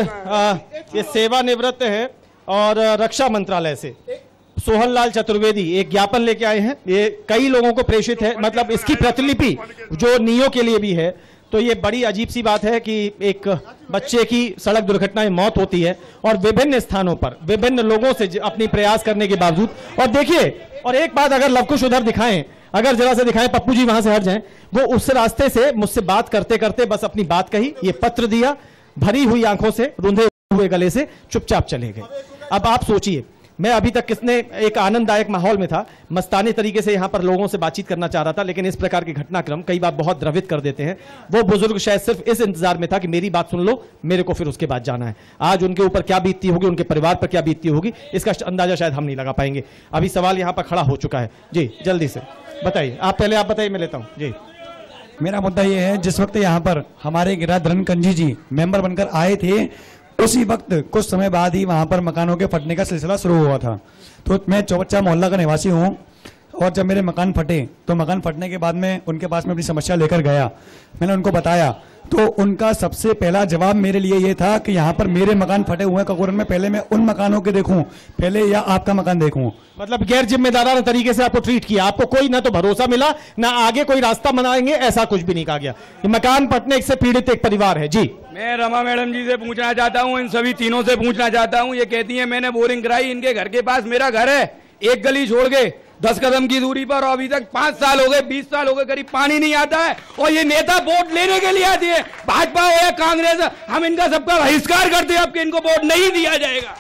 ये सेवानिवृत्त है और रक्षा मंत्रालय से सोहनलाल चतुर्वेदी एक ज्ञापन लेके आए हैं। ये कई लोगों को प्रेषित है, मतलब इसकी प्रतिलिपि जो नियो के लिए भी है। तो ये बड़ी अजीब सी बात है कि एक बच्चे की सड़क दुर्घटना में मौत होती है और विभिन्न स्थानों पर विभिन्न लोगों से अपनी प्रयास करने के बावजूद। और देखिए, और एक बात अगर लवकुश उधर दिखाएं, अगर जरा से दिखाएं, पप्पू जी वहां से हट जाएं, वो उस रास्ते से मुझसे बात करते करते बस अपनी बात कही, ये पत्र दिया, भरी हुई आंखों से, रुंधे हुए गले से चुपचाप चले गए। अब आप सोचिए, मैं अभी तक किसने एक आनंददायक माहौल में था, मस्तानी तरीके से यहाँ पर लोगों से बातचीत करना चाह रहा था, लेकिन इस प्रकार के घटनाक्रम कई बार बहुत द्रवित कर देते हैं। वो बुजुर्ग शायद सिर्फ इस इंतजार में था कि मेरी बात सुन लो, मेरे को फिर उसके बाद जाना है। आज उनके ऊपर क्या बीतती होगी, उनके परिवार पर क्या बीतती होगी, इसका अंदाजा शायद हम नहीं लगा पाएंगे। अभी सवाल यहाँ पर खड़ा हो चुका है। जी जल्दी से बताइए, आप पहले आप बताइए, मैं लेता हूँ। जी मेरा मुद्दा ये है, जिस वक्त यहाँ पर हमारे गिरिराज कंजी जी मेंबर बनकर आए थे, उसी वक्त कुछ समय बाद ही वहां पर मकानों के फटने का सिलसिला शुरू हुआ था। तो मैं चौबच्चा मोहल्ला का निवासी हूँ और जब मेरे मकान फटे तो मकान फटने के बाद में उनके पास में अपनी समस्या लेकर गया, मैंने उनको बताया, तो उनका सबसे पहला जवाब मेरे लिए ये था कि यहाँ पर मेरे मकान फटे हुए हैं ककोरन में, पहले मैं उन मकानों के देखूं पहले या आपका मकान देखूं। मतलब गैर जिम्मेदाराना तरीके से आपको ट्रीट किया, आपको कोई ना तो भरोसा मिला ना आगे कोई रास्ता बनाएंगे, ऐसा कुछ भी नहीं कहा गया। मकान फटने से पीड़ित एक परिवार है। जी, मैं रमा मैडम जी से पूछना चाहता हूँ, इन सभी तीनों से पूछना चाहता हूँ। ये कहती है मैंने बोरिंग कराई, इनके घर के पास मेरा घर है, एक गली छोड़ के 10 कदम की दूरी पर, और अभी तक 5 साल हो गए 20 साल हो गए करीब पानी नहीं आता है। और ये नेता वोट लेने के लिए आती है, भाजपा हो या कांग्रेस, हम इनका सबका बहिष्कार करते हैं, अब कि इनको वोट नहीं दिया जाएगा।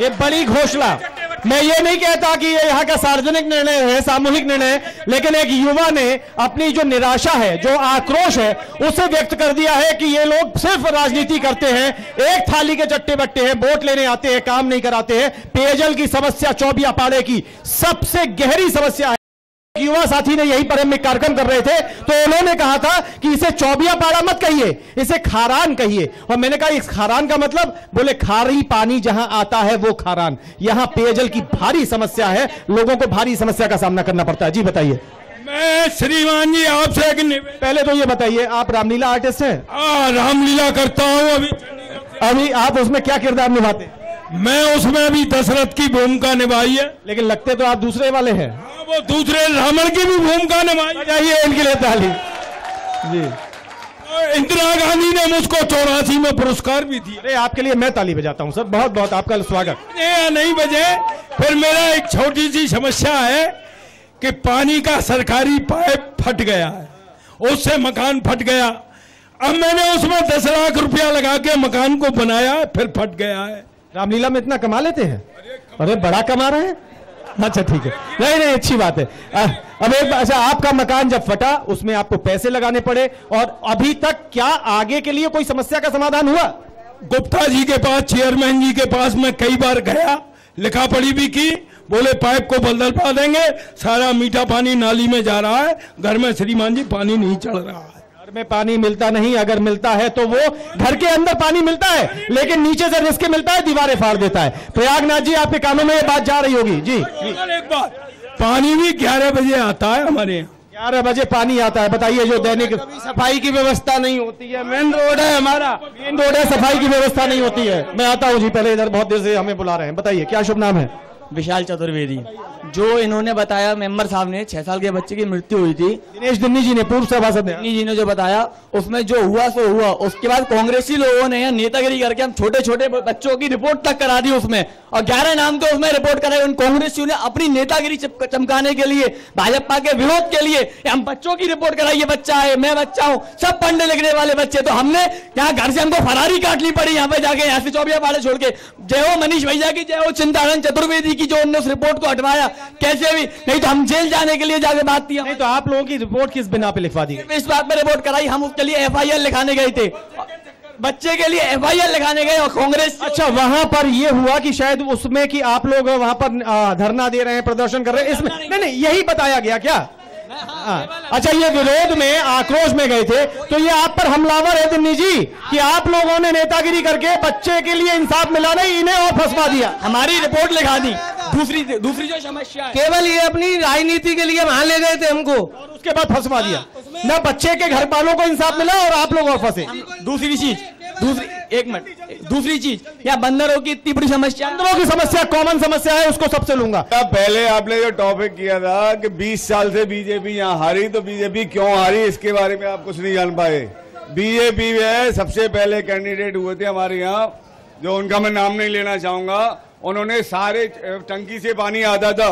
ये बड़ी घोषणा। मैं ये नहीं कहता कि ये यहाँ का सार्वजनिक निर्णय है, सामूहिक निर्णय है, लेकिन एक युवा ने अपनी जो निराशा है, जो आक्रोश है, उसे व्यक्त कर दिया है कि ये लोग सिर्फ राजनीति करते हैं, एक थाली के चट्टे बट्टे हैं, वोट लेने आते हैं, काम नहीं कराते हैं। पेयजल की समस्या चौबियापाड़े की सबसे गहरी समस्या है। युवा साथी ने यही पर हम एक कार्यक्रम कर रहे थे, तो उन्होंने कहा था कि इसे चौबियापाड़ा मत कहिए, इसे खारान कहिए। और मैंने कहा इस खारान का मतलब, बोले खारी पानी जहां आता है वो खारान। यहां पेयजल की भारी समस्या है, लोगों को भारी समस्या का सामना करना पड़ता है। जी बताइए। मैं श्रीमान जी आपसे पहले तो ये बताइए, आप रामलीला आर्टिस्ट हैं? रामलीला करता हूँ। अभी आप उसमें क्या किरदार निभाते? मैं उसमें अभी दशरथ की भूमिका निभाई है, लेकिन लगते तो आप दूसरे वाले हैं। वो दूसरे रावण की भी भूमिका निभाई। चाहिए इनके लिए ताली। जी, इंदिरा गांधी ने मुझको 84 में पुरस्कार भी दिया। अरे आपके लिए मैं ताली बजाता हूं सर, बहुत बहुत आपका स्वागत। नहीं बजे। फिर मेरा एक छोटी सी समस्या है कि पानी का सरकारी पाइप फट गया है, उससे मकान फट गया। अब मैंने उसमें 10 लाख रुपया लगा के मकान को बनाया, फिर फट गया है। रामलीला में इतना कमा लेते हैं? अरे बड़ा कमा रहे हैं। अच्छा ठीक है, नहीं अच्छी बात है। अब एक अच्छा, आपका मकान जब फटा उसमें आपको पैसे लगाने पड़े, और अभी तक क्या आगे के लिए कोई समस्या का समाधान हुआ? गुप्ता जी के पास, चेयरमैन जी के पास मैं कई बार गया, लिखा पढ़ी भी की, बोले पाइप को बदलवा देंगे, सारा मीठा पानी नाली में जा रहा है, घर में श्रीमान जी पानी नहीं चढ़ रहा है। में पानी मिलता नहीं, अगर मिलता है तो वो घर के अंदर पानी मिलता है, लेकिन नीचे से रिस्क मिलता है, दीवारें फाड़ देता है। प्रयागनाथ जी, आपके कानों में ये बात जा रही होगी। जी, एक बात, पानी भी 11 बजे आता है हमारे यहाँ, 11 बजे पानी आता है। बताइए, जो दैनिक सफाई की व्यवस्था नहीं होती है, मेन रोड है हमारा, मेन रोड है, सफाई की व्यवस्था नहीं होती है। मैं आता हूँ जी, पहले इधर बहुत देर से हमें बुला रहे हैं। बताइए, क्या शुभ नाम है? विशाल चतुर्वेदी। जो इन्होंने बताया मेंबर साहब ने, 6 साल के बच्चे की मृत्यु हुई थी, दिनेश दिन्नी जी ने, पूर्व सभासद जी ने जो बताया, उसमें जो हुआ सो हुआ। उसके बाद कांग्रेसी लोगों ने नेतागिरी करके हम छोटे छोटे बच्चों की रिपोर्ट तक करा दी उसमें, और 11 नाम तो उसमें रिपोर्ट कराई। उन कांग्रेसियों ने अपनी नेतागिरी चमकाने के लिए, भाजपा के विरोध के लिए हम बच्चों की रिपोर्ट कराई। ये बच्चा है, मैं बच्चा हूँ, सब पढ़ने लिखने वाले बच्चे। तो हमने यहाँ घर से हमको फरारी काटनी पड़ी, यहाँ पे जाके, यहाँ से चौबियापाड़े छोड़ के। जय हो मनीष भैया की, जय हो चिंतानंद चतुर्वेदी की, जो उन्होंने उस रिपोर्ट को हटवाया कैसे भी, नहीं तो हम जेल जाने के लिए जाके बात किया। नहीं तो आप लोगों की रिपोर्ट किस बिना पे लिखवा दी? इस बात पे रिपोर्ट कराई, हम उसके लिए FIR लिखाने गए थे, बच्चे के लिए FIR लिखाने गए, और कांग्रेस। अच्छा, वहां पर ये हुआ कि शायद उसमें कि आप लोग वहां पर धरना दे रहे हैं, प्रदर्शन कर रहे हैं, इसमें नहीं यही बताया गया क्या? अच्छा, ये विरोध में, आक्रोश में गए थे, तो ये आप पर हमलावर है दिन्नी जी, कि आप लोगों ने नेतागिरी करके बच्चे के लिए इंसाफ मिला नहीं, इन्हें और फंसवा दिया, हमारी रिपोर्ट लिखा दी। दूसरी जो समस्या है, केवल ये अपनी राजनीति के लिए वहां ले गए थे हमको, और उसके बाद फंसवा दिया। न बच्चे के घर वालों को इंसाफ मिला और आप लोग और फंसे। दूसरी चीज, या बंदरों की इतनी बड़ी समस्या, बंदरों की समस्या कॉमन समस्या है, उसको सबसे लूंगा। पहले आपने जो टॉपिक किया था कि 20 साल से बीजेपी यहाँ हारी, तो बीजेपी क्यों हारी, इसके बारे में आप कुछ नहीं जान पाए। बीजेपी में सबसे पहले कैंडिडेट हुए थे हमारे यहाँ, जो उनका मैं नाम नहीं लेना चाहूंगा, उन्होंने सारे टंकी से पानी आता था,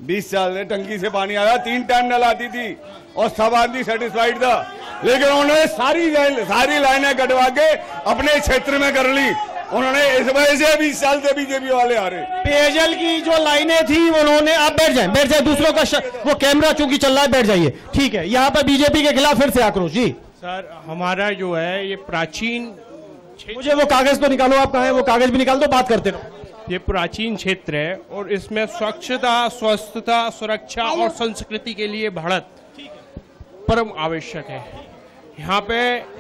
20 साल से टंकी से पानी आया, 3 टाइम नल आती थी, और सब आदमी सेटिस्फाइड था। लेकिन उन्होंने सारी लाइनें कटवा के अपने क्षेत्र में कर ली। उन्होंने इस वजह से 20 साल से बीजेपी वाले आ रहे। पेयजल की जो लाइनें थी उन्होंने, आप बैठ जाए, दूसरों का वो कैमरा चूंकि चल रहा है, बैठ जाइए, ठीक है। यहाँ पर बीजेपी के खिलाफ फिर से आक्रोश। जी सर, हमारा जो है ये प्राचीन, मुझे वो कागज तो निकालो, आप कहाँ है वो कागज भी निकाल दो, बात करते रहो। ये प्राचीन क्षेत्र है और इसमें स्वच्छता, स्वस्थता, सुरक्षा और संस्कृति के लिए बढ़त परम आवश्यक है। यहाँ पे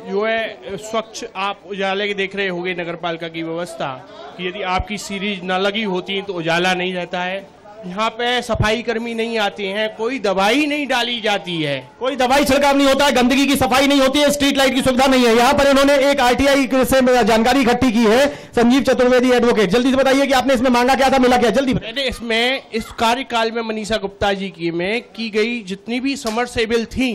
जो है स्वच्छ, आप उजाले के देख रहे होंगे नगर पालिका की व्यवस्था कि यदि आपकी सीरीज न लगी होती तो उजाला नहीं रहता है, यहाँ पे सफाई कर्मी नहीं आते हैं, कोई दवाई नहीं डाली जाती है, कोई दवाई छिड़काव नहीं होता है, गंदगी की सफाई नहीं होती है, स्ट्रीट लाइट की सुविधा नहीं है। यहाँ पर इन्होंने एक आरटीआई से जानकारी इकट्ठी की है। संजीव चतुर्वेदी एडवोकेट, जल्दी से बताइए कि आपने इसमें मांगा क्या था, मिला क्या, जल्दी। मैंने इसमें इस कार्यकाल में मनीषा गुप्ता जी की गई जितनी भी समरसेबल थी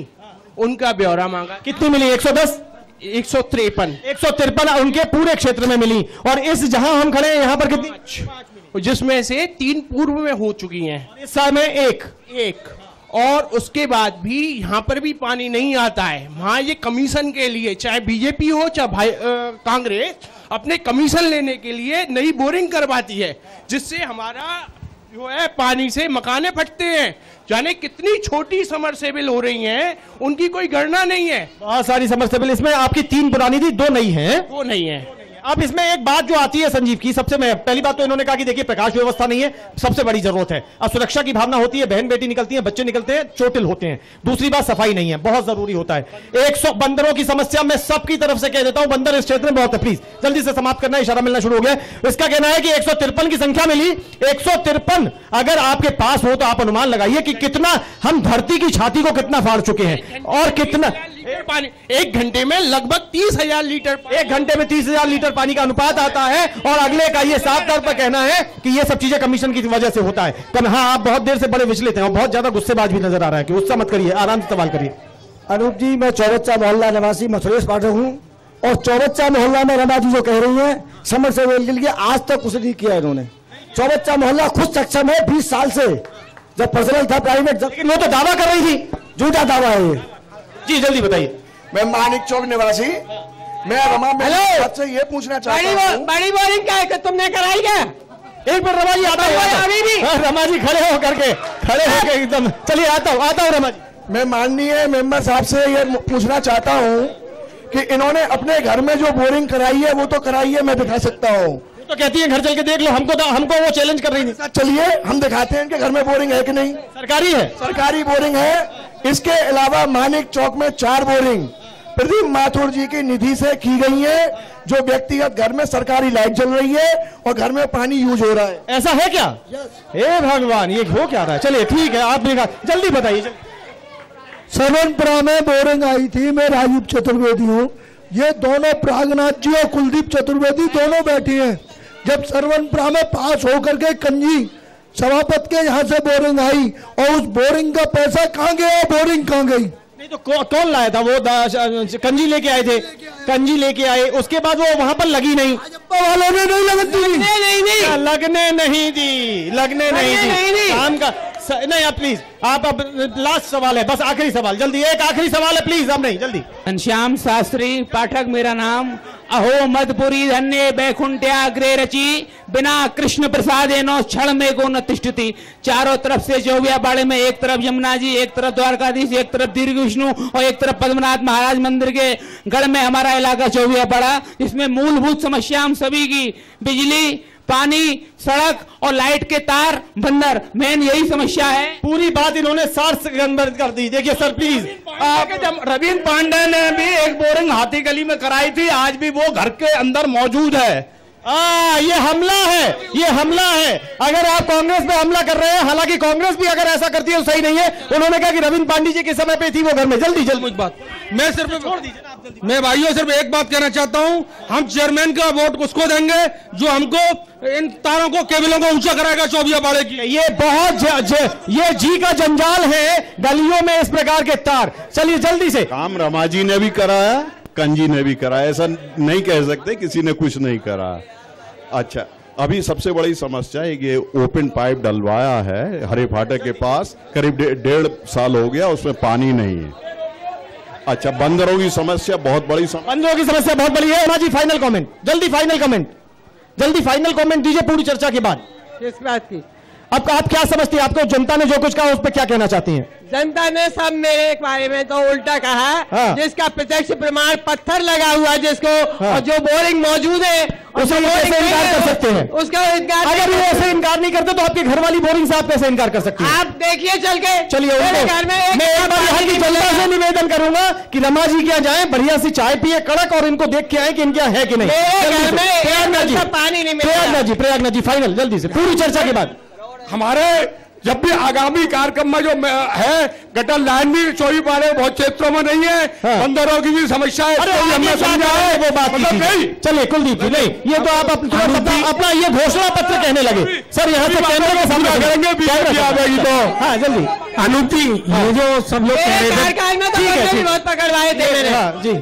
उनका ब्यौरा मांगा। कितनी मिली? 110, 153 उनके पूरे क्षेत्र में मिली। और इस जहां हम खड़े हैं यहाँ पर कितनी? जिसमें से 3 पूर्व में हो चुकी हैं, इस साल में एक। और उसके बाद भी यहाँ पर भी पानी नहीं आता है। वहाँ ये कमीशन के लिए, चाहे बीजेपी हो चाहे कांग्रेस, अपने कमीशन लेने के लिए नई बोरिंग करवाती है, जिससे हमारा जो है पानी से मकाने फटते हैं। जाने कितनी छोटी समरसेबल हो रही हैं, उनकी कोई गणना नहीं है। बहुत सारी समरसेबल, इसमें आपकी 3 पुरानी थी, 2 नई हैं। 2 नई है। अब इसमें एक बात जो आती है संजीव की, सबसे पहली बात तो इन्होंने कहा कि देखिए प्रकाश व्यवस्था नहीं है, सबसे बड़ी जरूरत है। अब सुरक्षा की भावना होती है, बहन बेटी निकलती है, बच्चे निकलते हैं, चोटिल होते हैं। दूसरी बात सफाई नहीं है, बहुत जरूरी होता है। 100 बंदरों की समस्या मैं सबकी तरफ से कह देता हूं, बंदर इस क्षेत्र में बहुत है, प्लीज जल्दी से समाप्त करना, इशारा मिलना शुरू हो गया। इसका कहना है कि 153 की संख्या मिली। 153 अगर आपके पास हो तो आप अनुमान लगाइए कि कितना हम धरती की छाती को कितना फाड़ चुके हैं और कितना पानी 1 घंटे में लगभग 30,000 लीटर, 1 घंटे में 30,000 लीटर पानी का अनुपात आता है। और अगले का ये साफ तौर पर कहना है कि ये सब चीजें कमीशन की वजह से होता है। हाँ, आप बहुत देर से बड़े विचलित हैं और बहुत ज्यादा गुस्सेबाज भी नजर आ रहा है कि गुस्सा मत करिए, आराम से सवाल करिए। अनूप जी, मैं चौबच्चा मोहल्ला निवासी मथुरेश पाठक हूँ और चौबच्चा मोहल्ला में रमा जी जो कह रही है समरसेबल के लिए आज तक कुछ नहीं किया इन्होंने। चौबच्चा मोहल्ला खुद सक्षम है 20 साल से, जब पर्सनल था प्राइवेट, लेकिन वो तो दावा कर रही थी, झूठा दावा है ये। जी जल्दी बताइए। मैं मानिक चौक निवासी, मैं रमा से ये पूछना चाहता हूँ, बड़ी बोरिंग क्या है, तुमने कराई क्या? एक बार रमा जी आता है, रमा जी खड़े हो करके, एकदम, चलिए आता हूँ रमा जी। मैं माननीय मेंबर साहब से ये पूछना चाहता हूँ कि इन्होंने अपने घर में जो बोरिंग कराई है वो तो कराई है, मैं दिखा सकता हूँ। तो कहती है घर चल के देख लो, हमको वो चैलेंज कर रही थी। चलिए हम दिखाते हैं इनके घर में बोरिंग है कि नहीं। सरकारी है, सरकारी बोरिंग है। इसके अलावा मानिक चौक में 4 बोरिंग प्रदीप माथुर जी की निधि से की गई है, जो व्यक्तिगत घर में सरकारी लाइट जल रही है और घर में पानी यूज हो रहा है। ऐसा है क्या? हे भगवान, ये हो क्या रहा है? चलिए ठीक है, आप जल्दी बताइए। सरवनपुरा में बोरिंग आई थी, मैं राजीव चतुर्वेदी हूँ। ये दोनों प्रागनाथ जी और कुलदीप चतुर्वेदी दोनों बैठे हैं। जब सरवनपुरा में पास होकर के कंजी सभापति के यहाँ से बोरिंग आई और उस बोरिंग का पैसा कहाँ गया, बोरिंग कहाँ गई? नहीं तो कौन लाया था? वो कंजी लेके आए थे, कंजी लेके आए, उसके बाद वो वहां पर लगी नहीं, वालों ने नहीं लगने नहीं दी काम का नहीं। आप प्लीज, आप अब लास्ट सवाल है, बस आखिरी सवाल, जल्दी एक आखिरी सवाल है प्लीज, अब नहीं जल्दी। घनश्याम शास्त्री पाठक मेरा नाम। अहो मदपुरी धन्य बैकुंठ्याग्रे रची, बिना कृष्ण प्रसादेनो क्षण में को न तिष्ठति। चारों तरफ से जोगिया बाड़े में, एक तरफ यमुना जी, एक तरफ द्वारकाधीश, एक तरफ दीर्घ विष्णु और एक तरफ पद्मनाथ महाराज मंदिर के गढ़ में हमारा इलाका जोगिया पड़ा। इसमें मूलभूत समस्या हम सभी की बिजली, पानी, सड़क और लाइट के तार, बंदर, मेन यही समस्या है। पूरी बात इन्होंने 60 सेकंड कर दी। देखिए सर प्लीज, रविंद्र पांडे ने भी एक बोरिंग हाथी गली में कराई थी, आज भी वो घर के अंदर मौजूद है। ये हमला है, ये हमला है। अगर आप कांग्रेस पे हमला कर रहे हैं, हालांकि कांग्रेस भी अगर ऐसा करती है तो सही नहीं है। उन्होंने कहा कि रविंद्र पांडे जी के समय पे थी वो घर में। जल्दी मुझ बात, मैं भाइयों सिर्फ एक बात कहना चाहता हूं, हम चेयरमैन का वोट उसको देंगे जो हमको इन तारों को, केबलों को ऊंचा कराएगा चौबिया बाड़े की। ये बहुत ये जी का जंजाल है, गलियों में इस प्रकार के तार। चलिए जल्दी से। काम रमा जी ने भी कराया, कंजी ने भी कराया, ऐसा नहीं कह सकते किसी ने कुछ नहीं करा। अच्छा, अभी सबसे बड़ी समस्या है ये ओपन पाइप डलवाया है हरे फाटक के पास, करीब 1.5 साल हो गया, उसमें पानी नहीं है। अच्छा, बंदरों की समस्या बहुत बड़ी, बंदरों की समस्या बहुत बड़ी है। जी फाइनल कमेंट, जल्दी फाइनल कमेंट दीजिए पूरी चर्चा के बाद। किस बात की? अब आप क्या समझती है, आपको जनता ने जो कुछ कहा उस पर क्या कहना चाहती हैं? जनता ने सब मेरे बारे में तो उल्टा कहा। हाँ। जिसका प्रत्यक्ष प्रमाण पत्थर लगा हुआ जिसको, हाँ। और जो बोरिंग मौजूद है उसे कैसे इनकार कर सकते हैं? उसका इनकार, अगर वो ऐसे इनकार नहीं करते तो आपके घर वाली बोरिंग से आप कैसे इनकार कर सकते हैं? आप देखिए चल के। चलिए, मैं एक बार यहाँ की जनता से निवेदन करूंगा कि रमा जी क्या जाए, बढ़िया सी चाय पिए कड़क, और इनको देख के आए कि इनका है कि नहीं। प्रयागराज जी, प्रयागराज जी फाइनल, जल्दी से पूरी चर्चा के बाद। हमारे जब भी आगामी कार्यक्रम में जो है गटर लाइन भी चोरी वाले बहुत क्षेत्रों में नहीं है, बंदरों की भी समस्या है। हमने समझा है वो बात नहीं। चलिए कुलदीप जी, नहीं ये तो आप अपना ये घोषणा पत्र कहने लगे सर, यहाँ से कैमरे के सामने करेंगे बीजेपी आ जाएगी तो। हाँ जल्दी अनूप जी, ये जो सब लोग कह रहे थे बहुत पकड़वाए थे जी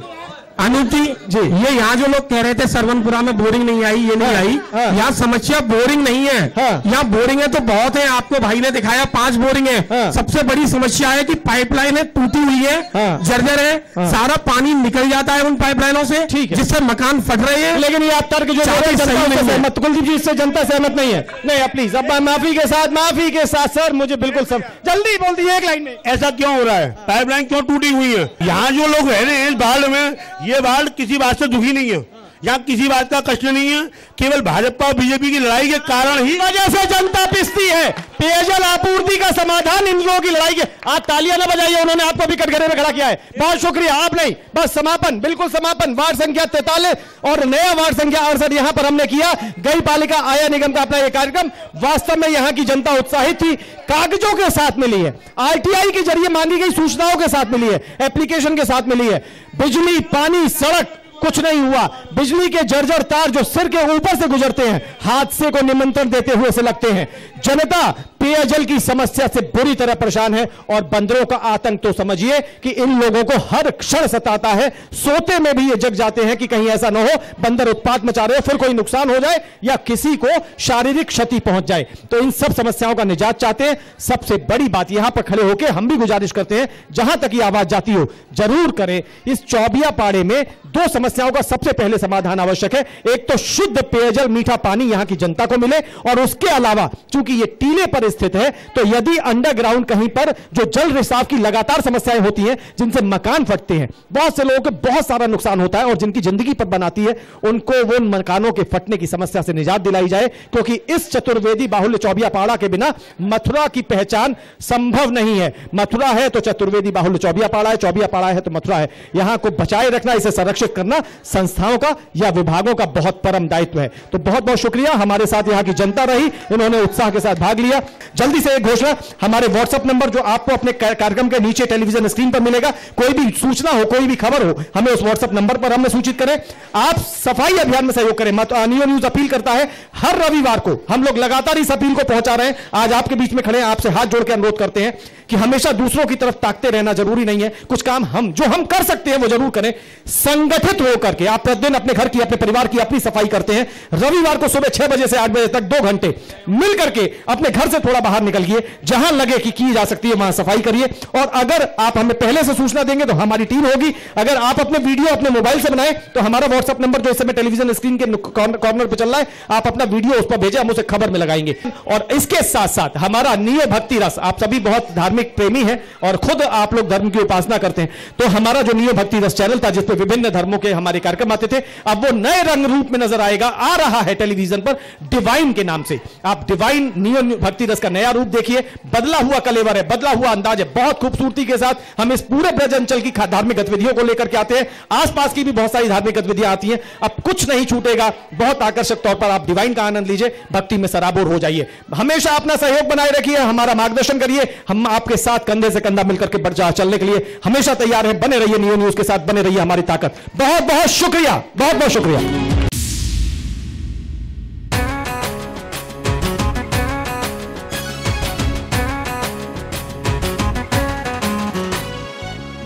अनूप जी, ये यहाँ जो लोग कह रहे थे सरवनपुरा में बोरिंग नहीं आई, ये नहीं आई, यहाँ समस्या बोरिंग नहीं है। यहाँ बोरिंग है तो बहुत है, आपको भाई ने दिखाया 5 बोरिंग है। सबसे बड़ी समस्या है कि पाइपलाइन है टूटी हुई है, जर्जर है, सारा पानी निकल जाता है उन पाइपलाइनों से, जिससे मकान फट रहे हैं। लेकिन ये आप तर्क जो सहमत, कुलदीप जी इससे जनता सहमत नहीं है। नहीं प्लीज, अब माफी के साथ सर मुझे बिल्कुल सब जल्दी बोल दिए एक लाइन में। ऐसा क्यों हो रहा है? पाइपलाइन क्यों टूटी हुई है? यहाँ जो लोग रह रहे हैं इस वार्ड में, ये वार्ड किसी बात से दुखी नहीं है, यहाँ किसी बात का कष्ट नहीं है, केवल भाजपा और बीजेपी की लड़ाई के कारण ही वजह से जनता पिसती है। पेयजल आपूर्ति का समाधान इन लोगों की लड़ाई के। आप तालियां ना बजाइए, उन्होंने आपको भी कटघरे में खड़ा किया है, बहुत शुक्रिया। आप नहीं, बस समापन, बिल्कुल समापन। वार्ड संख्या 43 और नया वार्ड संख्या 68 यहां पर हमने किया। गई पालिका आया निगम का अपना यह कार्यक्रम, वास्तव में यहां की जनता उत्साहित थी, कागजों के साथ मिली है, आरटीआई के जरिए मांगी गई सूचनाओं के साथ मिली है, एप्लीकेशन के साथ मिली है। बिजली, पानी, सड़क कुछ नहीं हुआ। बिजली के जर्जर तार जो सिर के ऊपर से गुजरते हैं, हादसे को निमंत्रण देते हुए से लगते हैं। जनता पेयजल की समस्या से बुरी तरह परेशान है और बंदरों का आतंक तो समझिए कि इन लोगों को हर क्षण सताता है। सोते में भी ये जग जाते हैं कि कहीं ऐसा ना हो बंदर उत्पात मचा रहे हो, फिर कोई नुकसान हो जाए या किसी को शारीरिक क्षति पहुंच जाए। तो इन सब समस्याओं का निजात चाहते हैं। सबसे बड़ी बात यहां पर खड़े होकर हम भी गुजारिश करते हैं, जहां तक ये आवाज जाती हो जरूर करें। इस चौबिया पाड़े में 2 समस्याओं का सबसे पहले समाधान आवश्यक है। एक तो शुद्ध पेयजल, मीठा पानी यहां की जनता को मिले, और उसके अलावा चूंकि ये टीले पर स्थित है तो यदि अंडरग्राउंड कहीं पर जो जल रिसाव की लगातार समस्याएं होती हैं, जिनसे मकान फटते हैं, बहुत से लोगों को बहुत सारा नुकसान होता है और जिनकी जिंदगी पर बनाती है, उनको वो मकानों के फटने की समस्या से निजात दिलाई जाए। क्योंकि इस चतुर्वेदी बाहुल्य चौबिया पाड़ा के बिना मथुरा की पहचान संभव नहीं है। मथुरा है तो चतुर्वेदी बाहुल्य चौबिया पाड़ा है, चौबिया पाड़ा है तो मथुरा है। यहां को बचाए रखना, इसे संरक्षित करना संस्थाओं का या विभागों का बहुत परम दायित्व है। तो बहुत बहुत शुक्रिया, हमारे साथ यहां की जनता रही, इन्होंने उत्साह के साथ भाग लिया। जल्दी से एक घोषणा, हमारे व्हाट्सएप नंबर जो आपको अपने कार्यक्रम के नीचे टेलीविजन स्क्रीन पर मिलेगा, कोई भी सूचना हो, कोई भी खबर हो, हमें उस व्हाट्सएप नंबर पर हमें सूचित करें। आप सफाई अभियान में सहयोग करें। नियो न्यूज अपील करता है, हर रविवार को हम लोग लगातार इस अपील को पहुंचा रहे हैं। आज आपके बीच में खड़े हैं, आपसे हाथ जोड़ के अनुरोध करते हैं कि हमेशा दूसरों की तरफ ताकते रहना जरूरी नहीं है। कुछ काम हम जो हम कर सकते हैं वो जरूर करें। संगठित होकर के आप प्रतिदिन अपने घर की, अपने परिवार की अपनी सफाई करते हैं। रविवार को सुबह 6 बजे से 8 बजे तक 2 घंटे मिल करके अपने घर से थोड़ा बाहर निकलिए, जहां लगे कि की जा सकती है वहां सफाई करिए। और अगर आप हमें पहले से सूचना देंगे तो हमारी टीम होगी। अगर आप अपने वीडियो अपने मोबाइल से बनाए तो हमारा व्हाट्सएप नंबर जो इस समय टेलीविजन स्क्रीन के कॉर्नर पर चल रहा है, आप अपना वीडियो उस पर भेजें, हम उसे खबर में लगाएंगे। और इसके साथ साथ हमारा नियो भक्ति रस, आप सभी बहुत धार्मिक प्रेमी हैं और खुद आप लोग धर्म की उपासना करते हैं, तो हमारा जो नियो भक्ति रस चैनल था जिसपे विभिन्न धर्मों के हमारे कार्यक्रम आते थे, अब वो नए रंग रूप में नजर आएगा, आ रहा है टेलीविजन पर डिवाइन के नाम से। आप डिवाइन नियो भक्ति रस का नया रूप देखिए, बदला हुआ कलेवर है, बदला हुआ अंदाज है, बहुत खूबसूरती के साथ हम इस पूरे ब्रज अंचल की धार्मिक गतिविधियों को लेकर के आते हैं। आसपास की भी बहुत सारी धार्मिक गतिविधियां आती हैं, अब कुछ नहीं छूटेगा। बहुत आकर्षक तौर पर आप डिवाइन का आनंद लीजिए, भक्ति में सराबोर हो जाइए। हमेशा अपना सहयोग बनाए रखिए, हमारा मार्गदर्शन करिए, हम आपके साथ कंधे से कंधा मिलकर के चलने के लिए हमेशा तैयार हैं। बने रहिए नियो न्यूज के साथ, बने रहिए हमारी ताकत। बहुत बहुत शुक्रिया, बहुत बहुत शुक्रिया।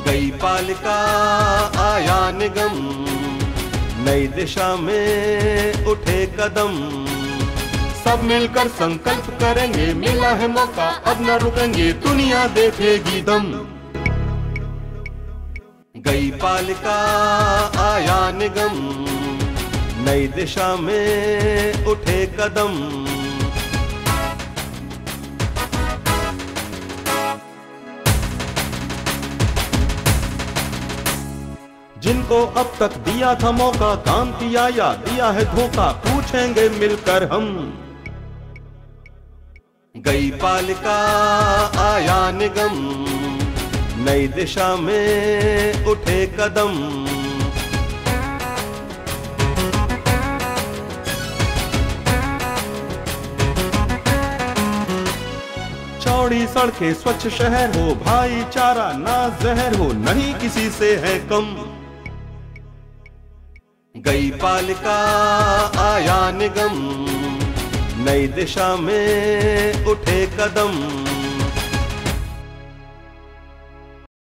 गई पालिका आया निगम, नई दिशा में उठे कदम, सब मिलकर संकल्प करेंगे, मिला है मौका अब न रुकेंगे, दुनिया देखेगी दम। गई पालिका आया निगम, नई दिशा में उठे कदम, जिनको अब तक दिया था मौका, काम किया या दिया है धोखा, पूछेंगे मिलकर हम। गई पालिका आया निगम, नई दिशा में उठे कदम, चौड़ी सड़कें, स्वच्छ शहर हो, भाईचारा ना जहर हो, नहीं किसी से है कम। गई पालिका आया निगम, नई दिशा में उठे कदम।